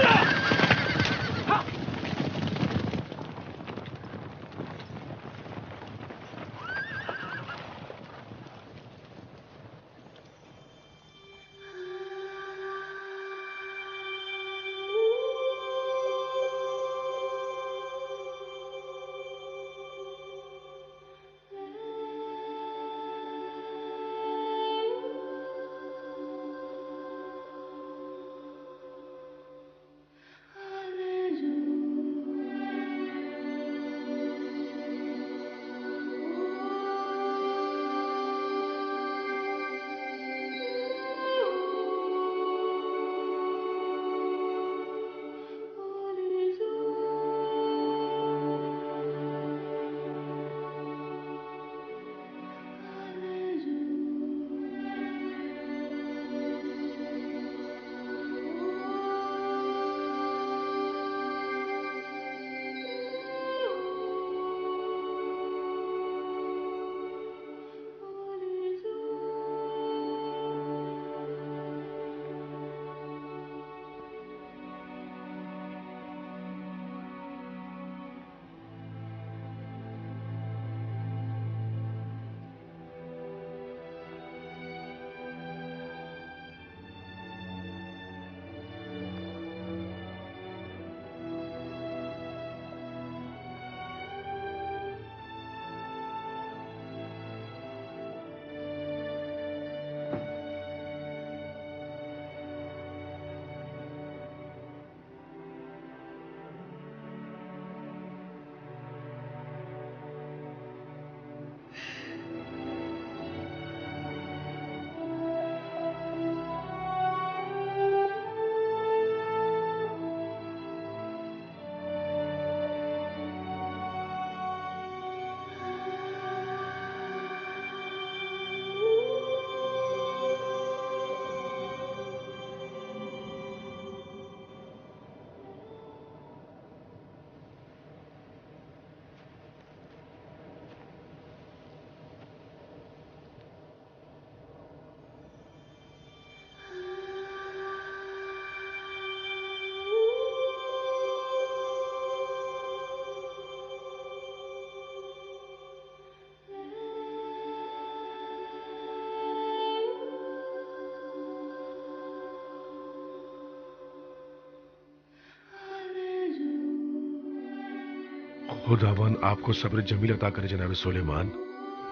खुदावन आपको सब्र जमील अता करे जनाब सुलेमान।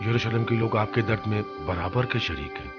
यरूशलेम के लोग आपके दर्द में बराबर के शरीक हैं।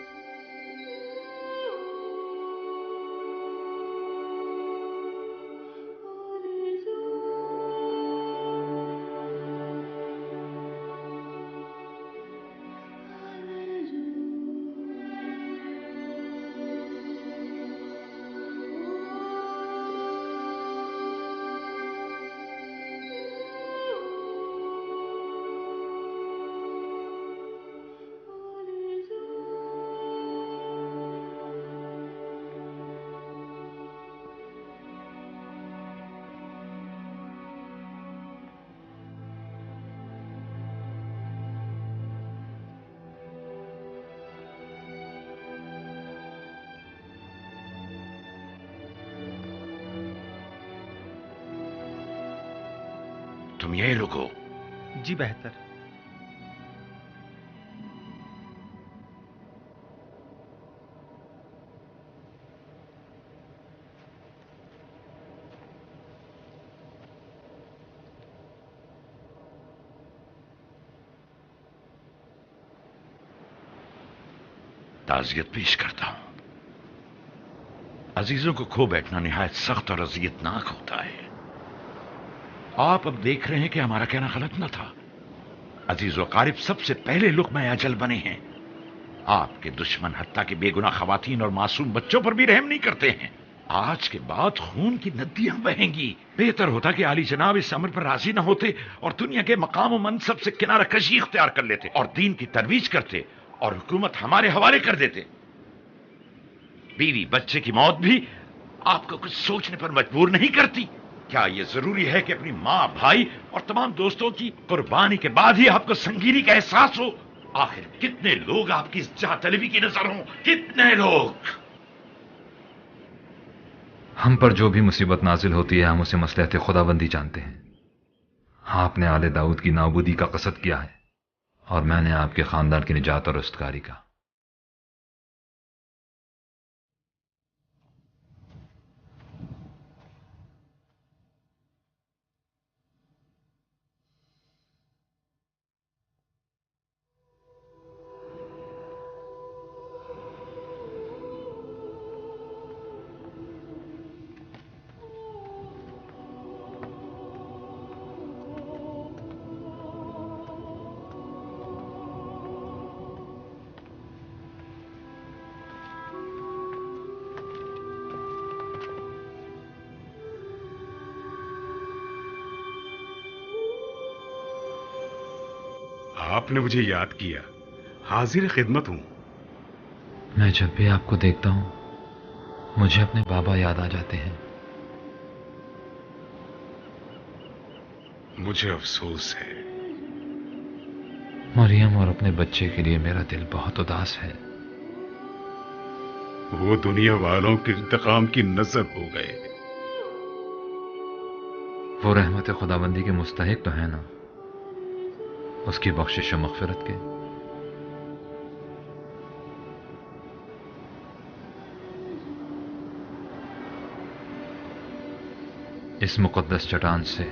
तुम यही रुको। जी बेहतर। ताज़ियत पेश करता हूं। अजीजों को खो बैठना निहायत सख्त और अजियतनाक होता है। आप अब देख रहे हैं कि हमारा कहना गलत न था। अजीज व कारिब सबसे पहले लुक़्मा अजल बने हैं। आपके दुश्मन हत्ता के बेगुनाह खवातीन और मासूम बच्चों पर भी रहम नहीं करते हैं। आज के बाद खून की नदियां बहेंगी। बेहतर होता कि आली जनाब इस अमर पर राजी न होते और दुनिया के मकाम व मनसब से किनारा कशी इख्तियार कर लेते और दीन की तरवीज करते और हुकूमत हमारे हवाले कर देते। बीवी बच्चे की मौत भी आपको कुछ सोचने पर मजबूर नहीं करती? क्या यह जरूरी है कि अपनी माँ, भाई और तमाम दोस्तों की कुर्बानी के बाद ही आपको संगीनी का एहसास हो? आखिर कितने लोग आपकी इस जातलबी की नजर हों? कितने लोग? हम पर जो भी मुसीबत नाजिल होती है हम उसे मसलहत खुदाबंदी जानते हैं। आपने आले दाऊद की नाबूदी का कसद किया है और मैंने आपके खानदान की निजात और रुस्तगारी का। आपने मुझे याद किया। हाजिर खिदमत हूं। मैं जब भी आपको देखता हूं मुझे अपने बाबा याद आ जाते हैं। मुझे अफसोस है। मरियम और अपने बच्चे के लिए मेरा दिल बहुत उदास है। वो दुनिया वालों के इंतकाम की नजर हो गए। वो रहमत खुदाबंदी के मुस्तहिक तो है ना, उसकी बख्शिश और मग़फ़िरत के। इस मुक़द्दस चट्टान से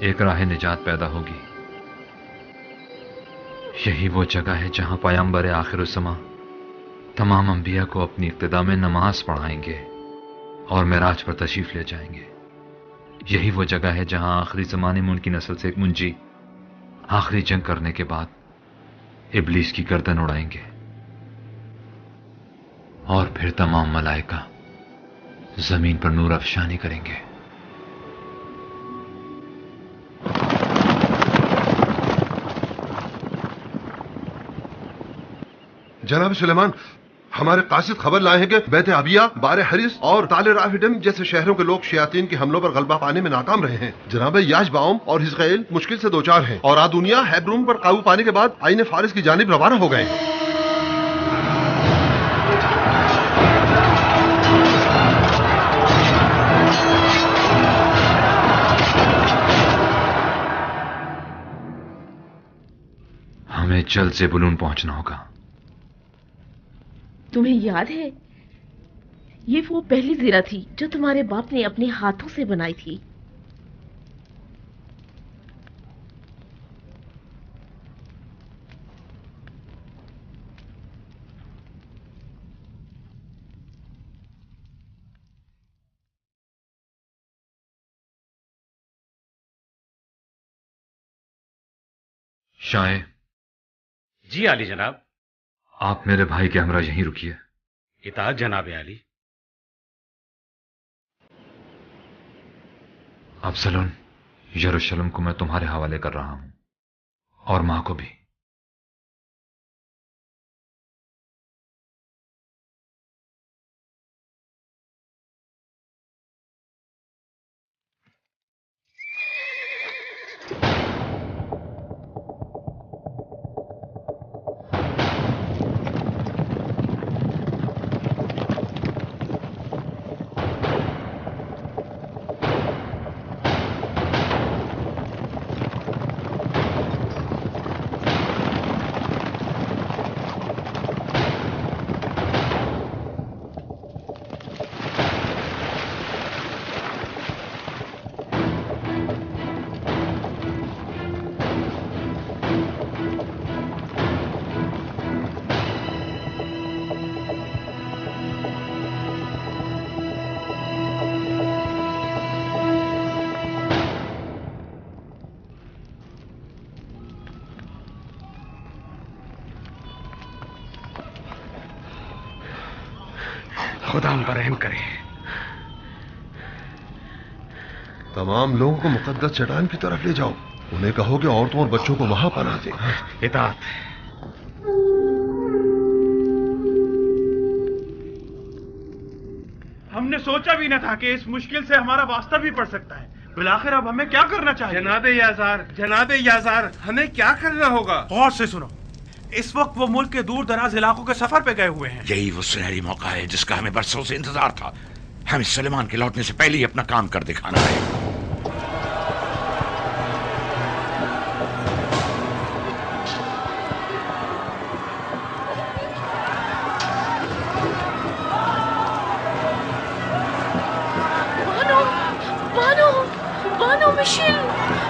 एक राह निजात पैदा होगी। यही वो जगह है जहां पैगंबर आखिरुज़्ज़मा तमाम अंबिया को अपनी इक्तिदा में नमाज पढ़ाएंगे और मेराज पर तशरीफ ले जाएंगे। यही वो जगह है जहां आखिरी ज़माने में उनकी नस्ल से एक मुंजी आखिरी जंग करने के बाद इब्लीस की गर्दन उड़ाएंगे और फिर तमाम मलाइका जमीन पर नूर अफशानी करेंगे। जनाब सुलेमान, हमारे कासिद खबर लाए हैं कि बैत अबिया, बार हरिस और ताल राफिडम जैसे शहरों के लोग शयातीन के हमलों पर गलबा पाने में नाकाम रहे हैं। जनाब याशबाउम और हिजकैल मुश्किल से दो चार हैं और आदुनिया हैब्रूम पर काबू पाने के बाद आईने फारिस की जानिब रवाना हो गए हैं। हमें जल्द से बुलून पहुंचना होगा। तुम्हें याद है, ये वो पहली ज़ीरा थी जो तुम्हारे बाप ने अपने हाथों से बनाई थी। शाहे। जी आली जनाब। आप मेरे भाई के हमरा यहीं रुकिए। इताअत जनाब आली। अब्सलोम, यरूशलेम को मैं तुम्हारे हवाले कर रहा हूं, और मां को भी। खुदा उन पर रहम करे। तमाम लोगों को मुकद्दस चट्टान की तरफ ले जाओ। उन्हें कहो कि औरतों और बच्चों को वहां पनाह दें। इताअत। हमने सोचा भी न था कि इस मुश्किल से हमारा वास्ता भी पड़ सकता है। बिलाखिर अब हमें क्या करना चाहिए? जनाबे याजार, हमें क्या करना होगा? गौर से सुनो। इस वक्त वो मुल्क के दूर दराज इलाकों के सफर पे गए हुए हैं। यही वो सुनहरी मौका है जिसका हमें बरसों से इंतजार था। हमें सुलेमान के लौटने से पहले ही अपना काम कर दिखाना है। बानो मिशेल,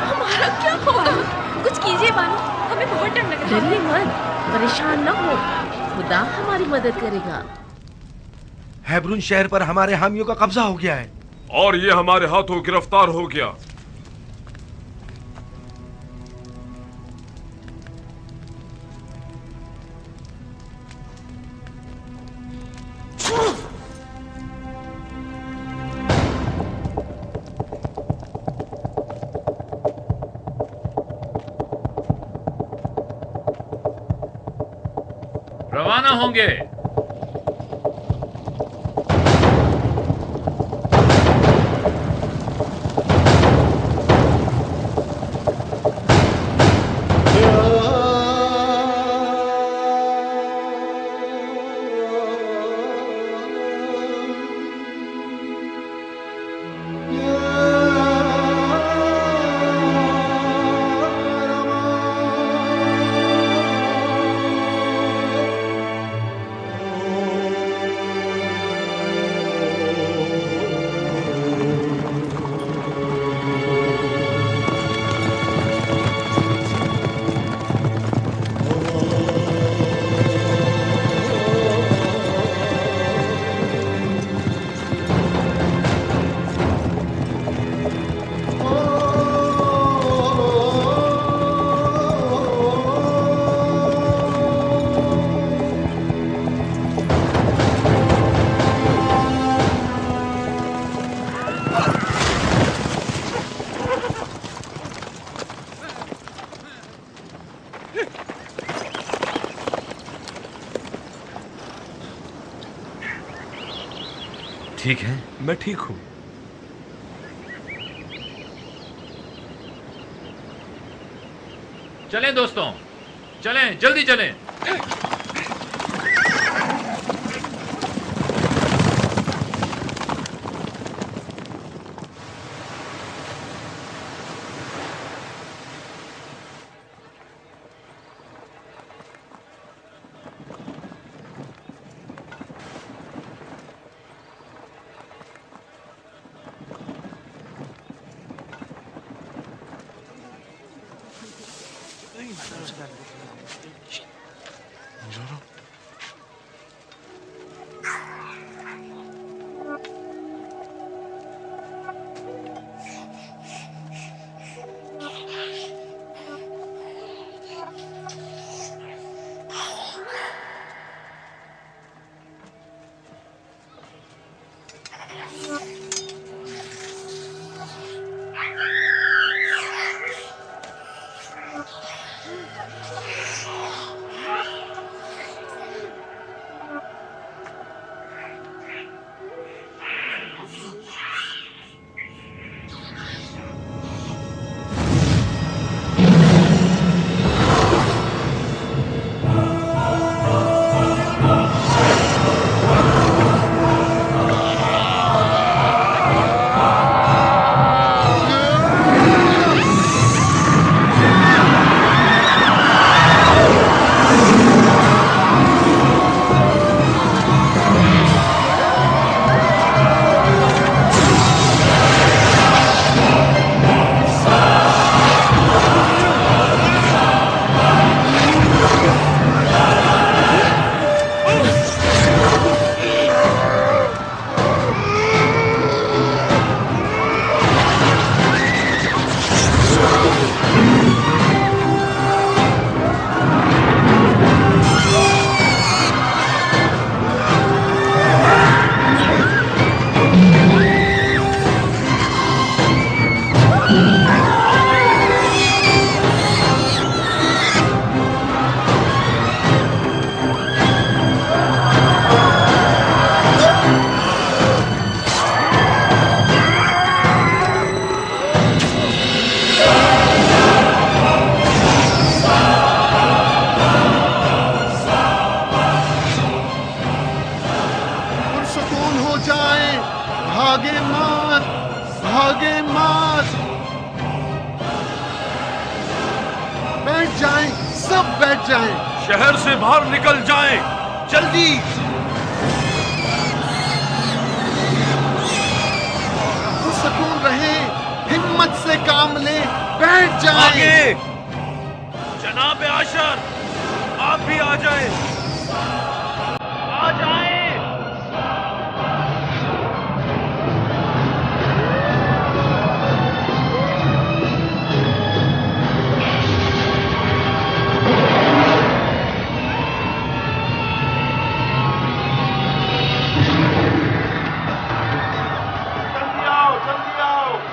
हमारा क्या होगा? कुछ कीजिए बानो, हमें बहुत डर लग रहा है। डरिए मत, परेशान न हो, खुदा हमारी मदद करेगा। हेब्रून शहर पर हमारे हामियों का कब्जा हो गया है और ये हमारे हाथों गिरफ्तार हो गया। रवाना होंगे। ठीक है? मैं ठीक हूं। चलें दोस्तों, चलें, जल्दी चलें। आगे मार्च। बैठ जाएं, सब बैठ जाएं। शहर से बाहर निकल जाएं, जल्दी। सुकून रहे, हिम्मत से काम ले, बैठ जाएं। आगे जनाब आशर, आप भी आ जाएं, आ जाएं।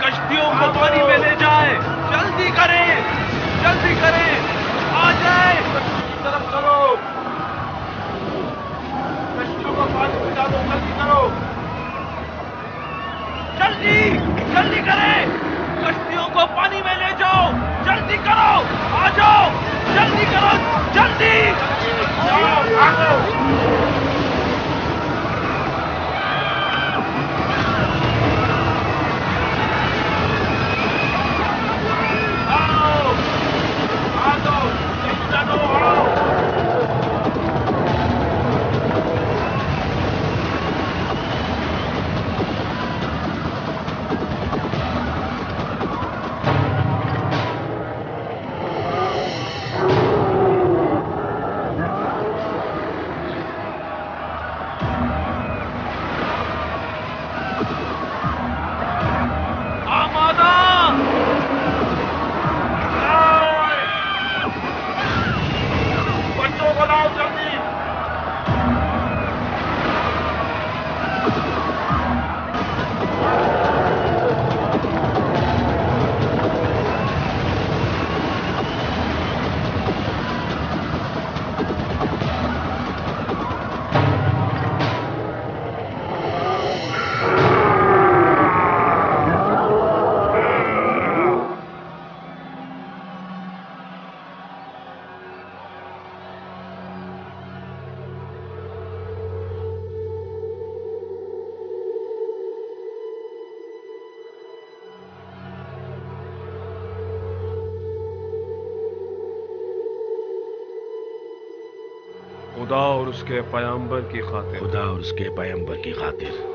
कश्तियों को पानी में ले जाए, जल्दी करें, जल्दी करें, आ जाए। तरफ चलो, कश्तियों को पानी में डालो, जल्दी करो, जल्दी जल्दी करें, कश्तियों को पानी में ले जाओ, जल्दी करो, आ जाओ, जल्दी करो, जल्दी आओ। खुदा और उसके पैगंबर की खातिर, खुदा और उसके पैगंबर की खातिर।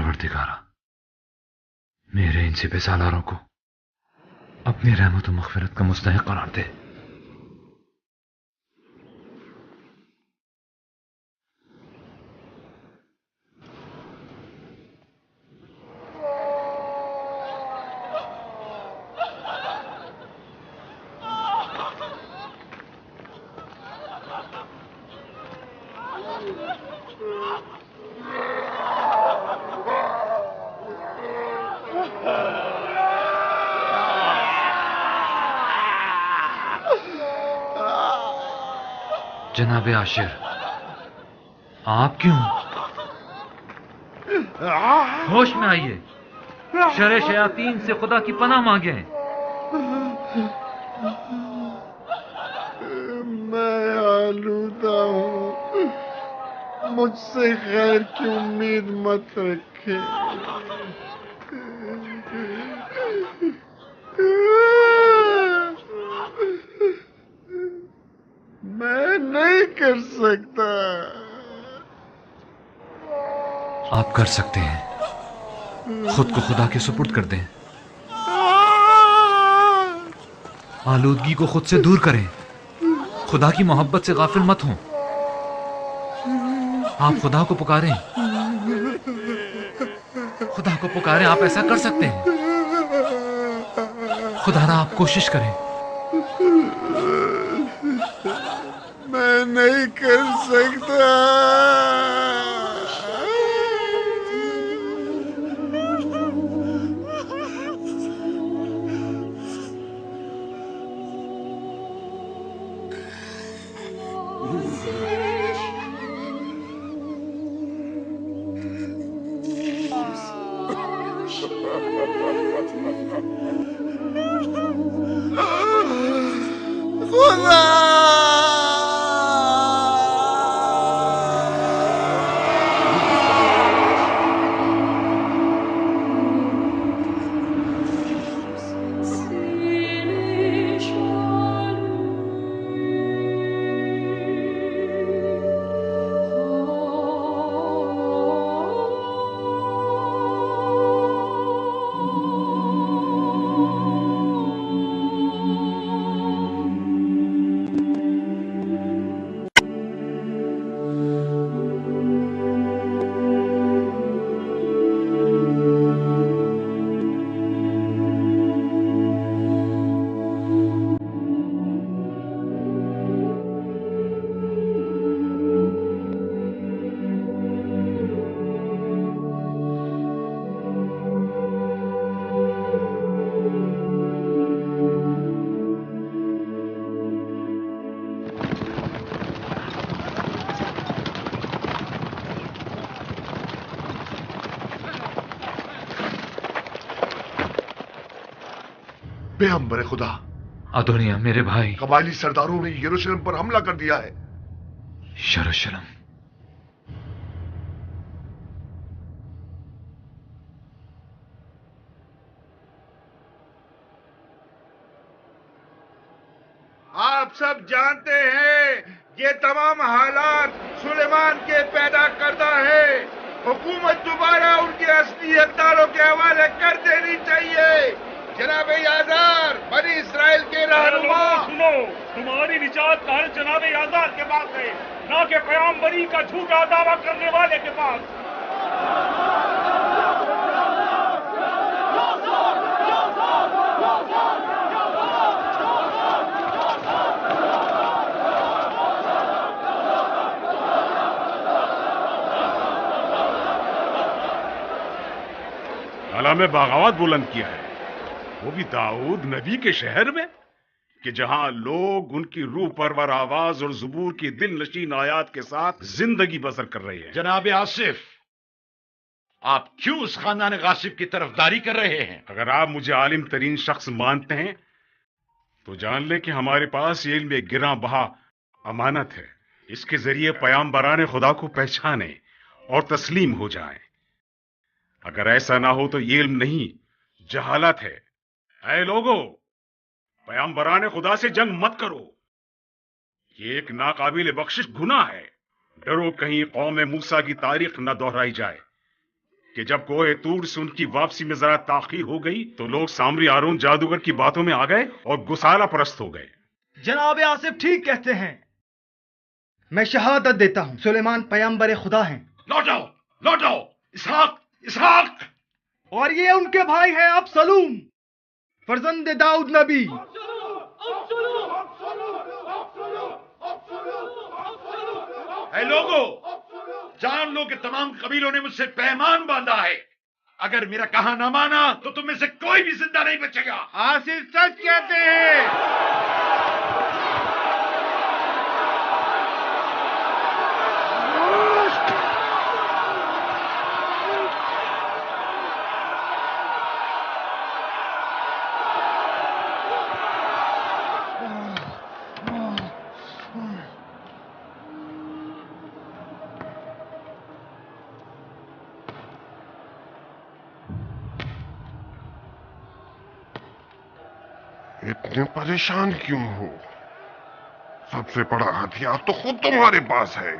परवरदिगारा, मेरे इन सिपहसालारों को अपनी रहमत और मग़फ़िरत का मुस्तहिक़ करार दे। जनाबे आशिर, आप क्यों? होश में आइए, शर शयातीन से खुदा की पनाह मांगे। मैं आलूदा हूँ, मुझसे खैर की उम्मीद मत रखे। मैं नहीं कर सकता। आप कर सकते हैं, खुद को खुदा के सुपुर्द कर दें, आलूदगी को खुद से दूर करें, खुदा की मोहब्बत से गाफिल मत हों। आप खुदा को पुकारें, खुदा को पुकारें, आप ऐसा कर सकते हैं। खुदारा आप कोशिश करें। मैं नहीं कर सकता। पैगंबर खुदा, अदोनिया मेरे भाई, कबायली सरदारों ने यरूशलेम पर हमला कर दिया है। यरूशलेम? आप सब जानते हैं ये तमाम हालात सुलेमान के पैदा करदा है। हुकूमत दोबारा उनके असली इक़्तिदारों के हवाले कर देनी चाहिए। जनाब याजार, बनी इस्राइल के रहनुमा, सुनो, तुम्हारी निजात का हल जनाब याजार के पास है, ना कि पैगंबरी का झूठा दावा करने वाले के पास। अला में बगावत बुलंद किया है, वो भी दाऊद नबी के शहर में, कि जहां लोग उनकी रूह परवर आवाज और ज़ुबूर की दिल नशीन आयात के साथ जिंदगी बसर कर रहे हैं। जनाब आसिफ, आप क्यों उस खानदान गासिब की तरफदारी कर रहे हैं? अगर आप मुझे आलिम तरीन शख्स मानते हैं तो जान ले कि हमारे पास ये इल्म एक गिरां बहा अमानत है। इसके जरिए पैगंबरान खुदा को पहचाने और तस्लीम हो जाएं। अगर ऐसा ना हो तो ये इल्म नहीं, जहालत है। ऐ लोगो, पैगंबरान खुदा से जंग मत करो, ये एक नाकाबिल बख्शिश गुनाह है। डरो कहीं कौम मूसा की तारीख न दोहराई जाए। कि जब कोहे तूर से उनकी वापसी में जरा ताखीर हो गई तो लोग सामरी हारून जादूगर की बातों में आ गए और गुसाला परस्त हो गए। जनाब आसिफ ठीक कहते हैं। मैं शहादत देता हूं सुलेमान पैगंबर खुदा हैं। लौटाओ इसहाक। और ये उनके भाई हैं अबसलूम फर्जंद दाऊद नबी। ऐ लोगों, जान लो कि तमाम कबीलों ने मुझसे पैमान बांधा है। अगर मेरा कहा ना माना तो तुम में से कोई भी जिंदा नहीं बचेगा। आसिफ सच कहते हैं। इतने परेशान क्यों हो? सबसे बड़ा हथियार तो खुद तुम्हारे पास है।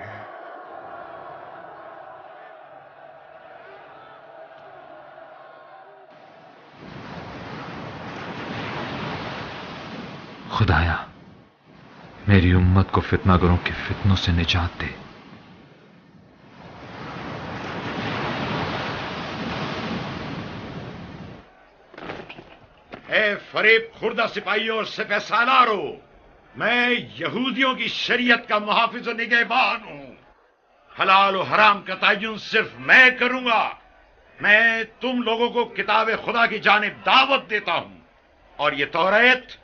खुदाया, मेरी उम्मत को फितनागरों के फितनों से निजात दे। फरीब खुर्दा सिपाहियों और सिपह सालारों, मैं यहूदियों की शरीयत का मुहाफिज और निगहबान हूं। हलाल और हराम का तयन सिर्फ मैं करूंगा। मैं तुम लोगों को किताब खुदा की जानिब दावत देता हूं और ये तौरात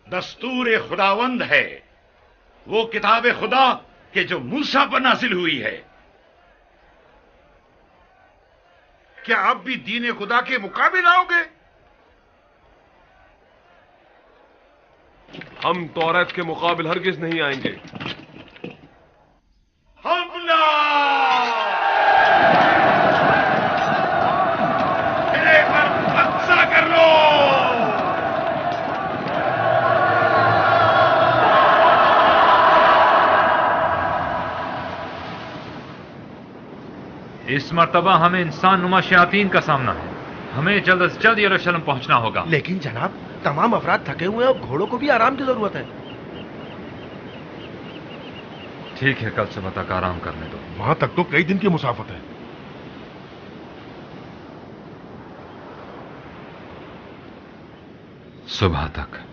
दस्तूर खुदावंद है, वो किताब खुदा के जो मूसा पर नाजिल हुई है। क्या आप भी दीन खुदा के मुकाबिल आओगे? हम तौरात के मुकाबिल हरगिज नहीं आएंगे। हमला! मेरे पर कब्जा कर लो! इस मर्तबा हमें इंसान नुमा शयातीन का सामना है। हमें जल्द से जल्द यरूशलेम पहुंचना होगा। लेकिन जनाब, तमाम अफराद थके हुए हैं और घोड़ों को भी आराम की जरूरत है। ठीक है, कल सुबह तक आराम करने दो। वहां तक तो कई दिन की मुसाफत है। सुबह तक।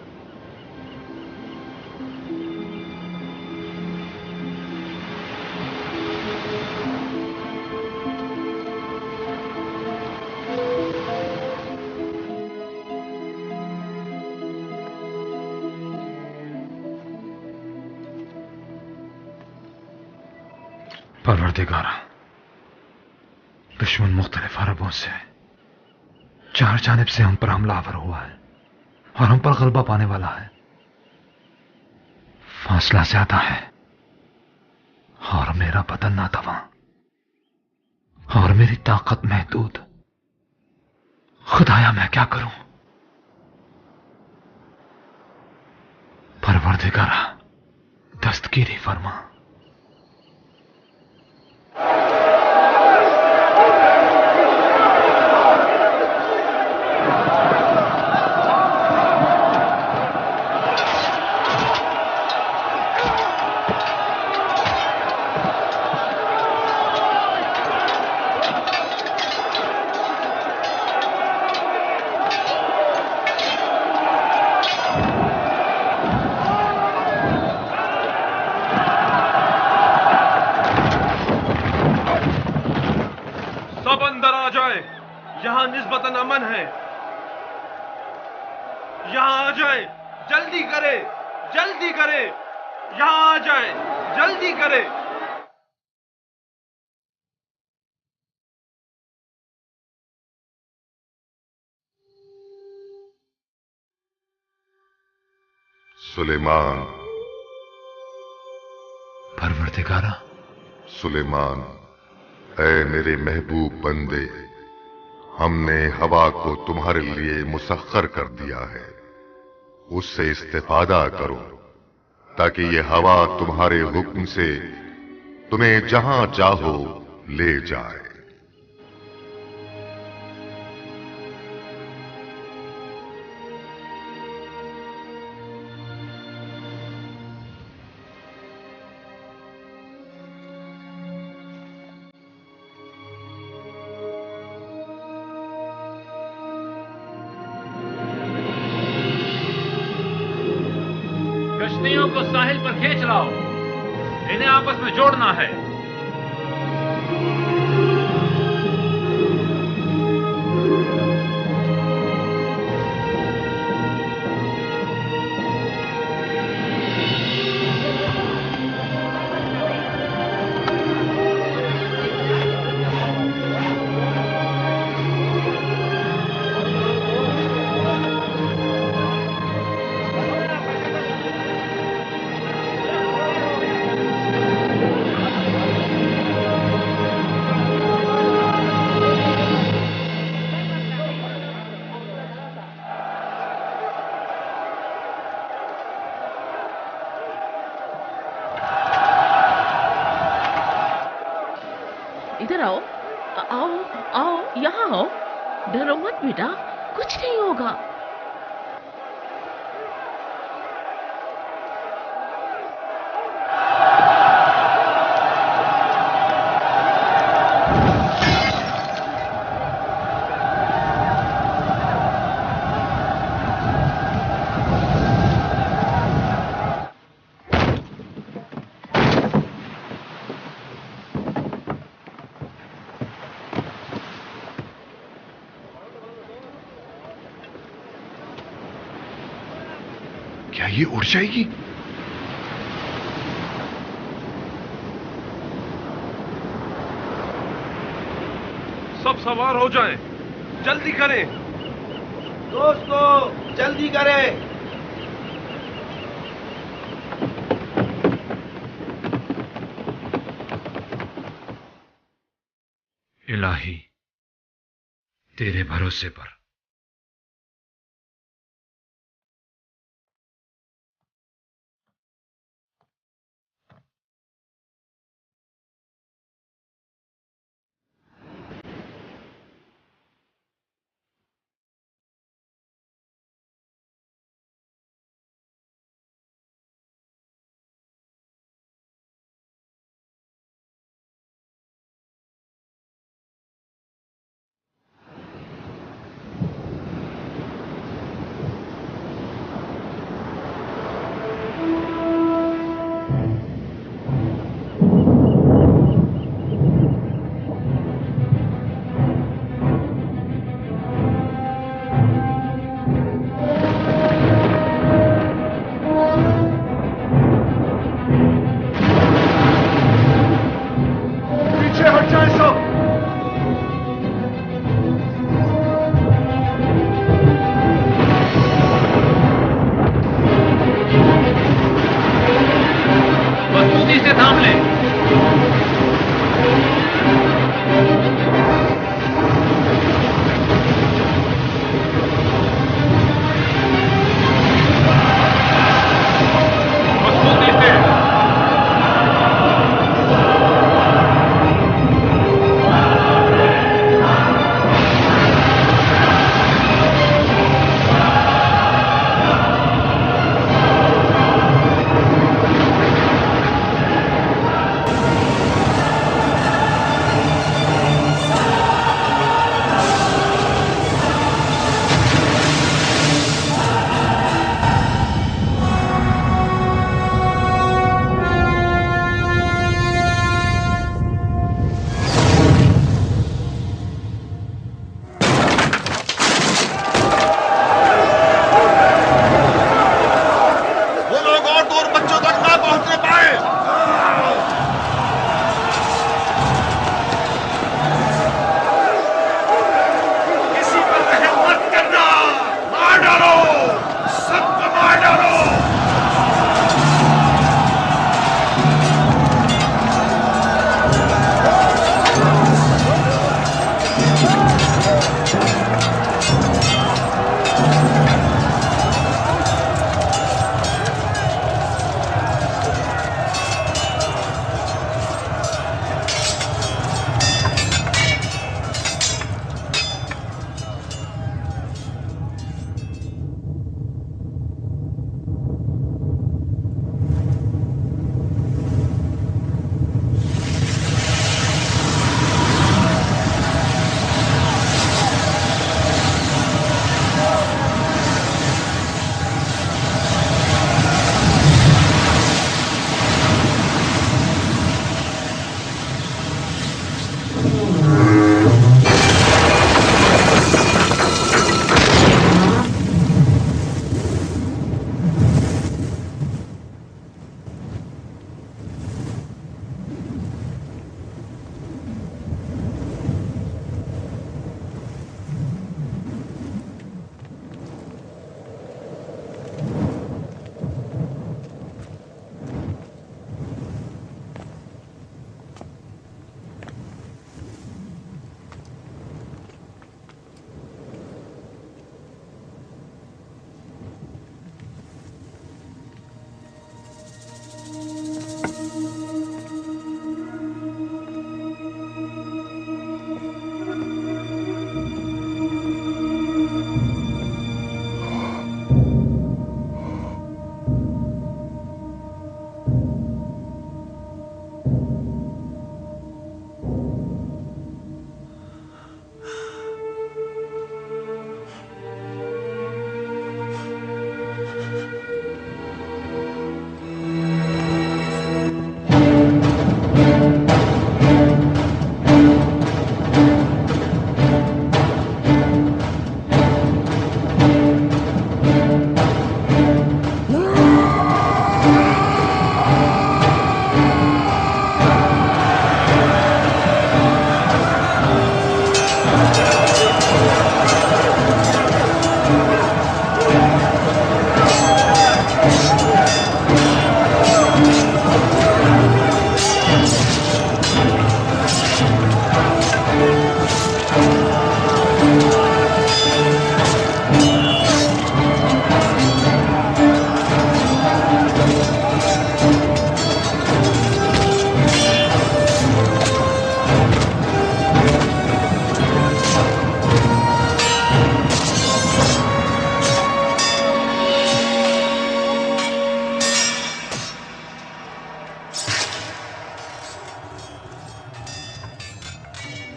परवरदिगारा, दुश्मन मुख्तलिफ अरबों से चार जानिब से हम पर हमलावर हुआ है और हम पर गलबा पाने वाला है। फासला ज्यादा है और मेरा बदन नातवा और मेरी ताकत महदूद। खुदाया, मैं क्या करूं? परवरदिगारा, दस्तगीरी फरमा। यहां निस्बतन अमन है। यहां आ जाए, जल्दी करे, जल्दी करे। यहां आ जाए, जल्दी करे। सुलेमान। परवरदिगारा। सुलेमान, ऐ मेरे महबूब बंदे, हमने हवा को तुम्हारे लिए मुसख्खर कर दिया है। उससे इस्तेफादा करो ताकि ये हवा तुम्हारे हुक्म से तुम्हें जहां चाहो ले जाए। कश्तियों को साहिल पर खींच लाओ, इन्हें आपस में जोड़ना है। इधर आओ, आओ आओ, यहाँ आओ। डरो मत बेटा, कुछ नहीं होगा। क्या ये उड़ जाएगी? सब सवार हो जाएं, जल्दी करें। दोस्तों जल्दी करें। इलाही, तेरे भरोसे पर।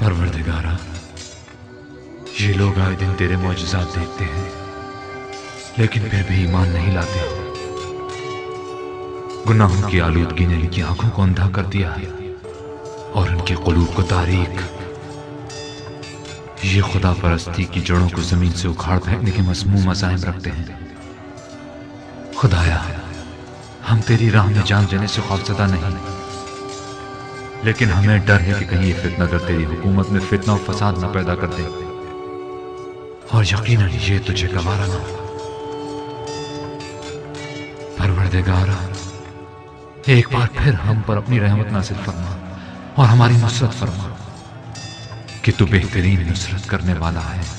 परवरदिगारा, ये लोग आए दिन तेरे मौजज़ात देखते हैं लेकिन फिर भी ईमान नहीं लाते। गुनाहों की आलूदगी ने इनकी आंखों को अंधा कर दिया है और इनके क़ुलूब को तारीक। ये खुदा परस्ती की जड़ों को जमीन से उखाड़ फेंकने के मसमूम अज़ाइम रखते हैं। खुदाया, हम तेरी राह में जान देने से खौफज़दा नहीं, लेकिन हमें डर है कि कहीं ये फितनागर तेरी हुकूमत में फितना और फसाद न पैदा कर दे, और यकीनन ये तुझे गवारा ना हो। परवरदिगारा, एक बार फिर हम पर अपनी रहमत नाज़िल फरमा और हमारी नुसरत फरमा कि तू बेहतरीन नुसरत करने वाला है।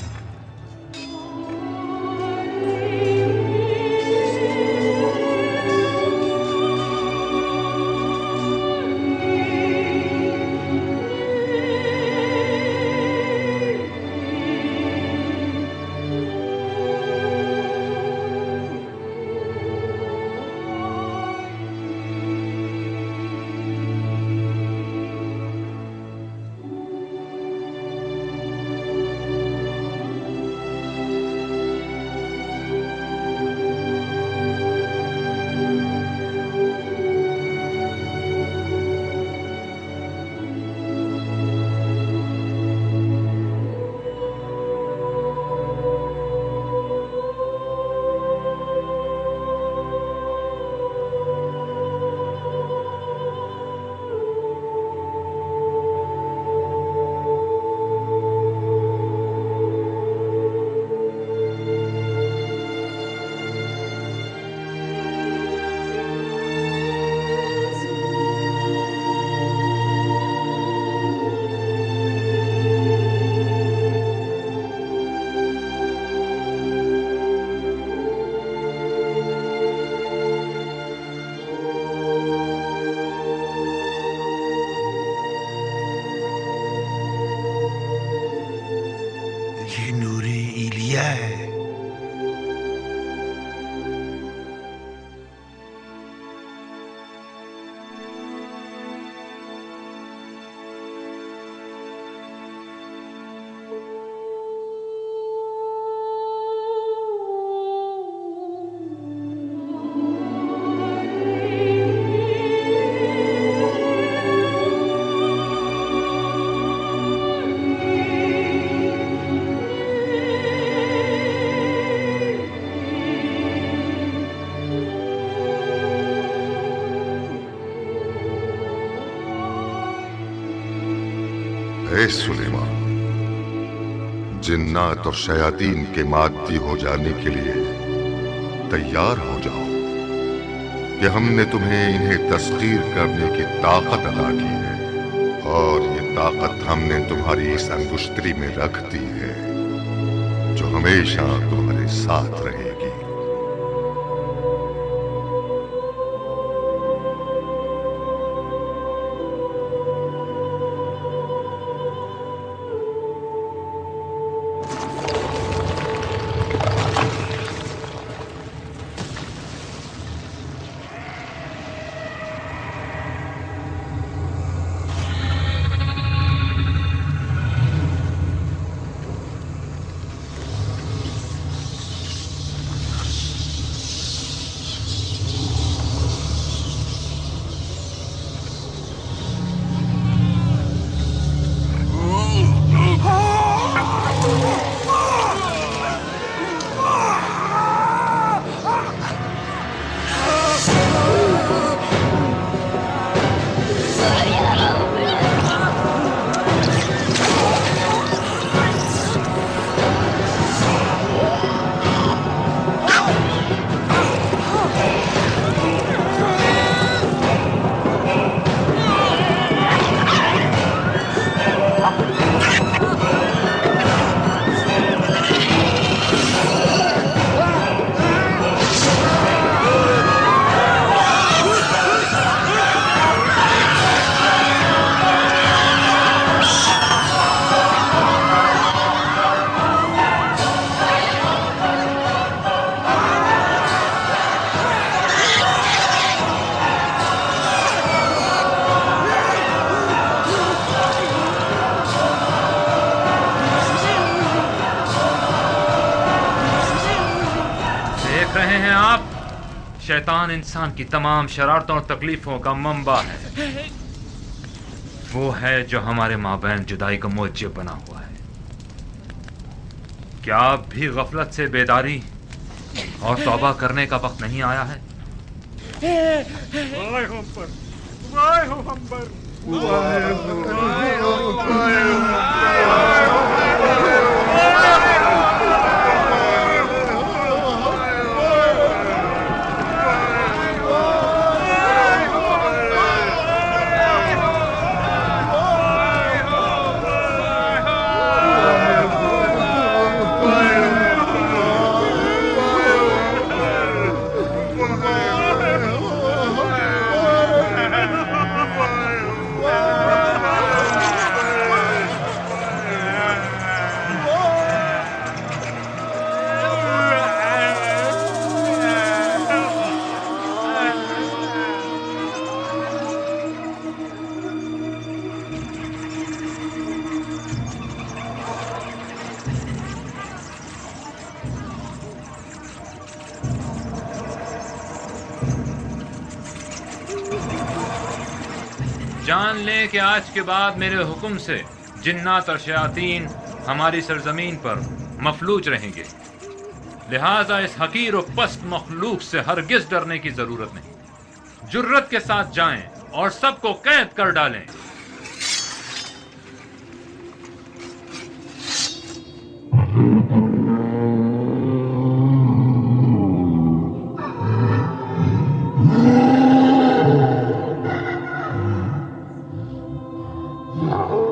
ए सुलेमान, जिन्नात और शयातीन के मादी हो जाने के लिए तैयार हो जाओ कि हमने तुम्हें इन्हें तस्खीर करने की ताकत अदा की है, और ये ताकत हमने तुम्हारी इस अंगुश्तरी में रख दी है जो हमेशा तुम्हारे साथ रहेगी। शैतान इंसान की तमाम शरारतों और तकलीफों का मंबा है। वो है जो हमारे माबैन जुदाई का मूजिब बना हुआ है। क्या अब भी गफलत से बेदारी और तौबा करने का वक्त नहीं आया है? वाहे हो हम पर, वाहे हो हम पर, वाहे जान लें कि आज के बाद मेरे हुक्म से जिन्नात और शयातीन हमारी सरजमीन पर मफलूज रहेंगे। लिहाजा इस हकीर और पस्त मखलूक से हरगिज डरने की जरूरत नहीं। जुर्रत के साथ जाएं और सबको कैद कर डालें। Oh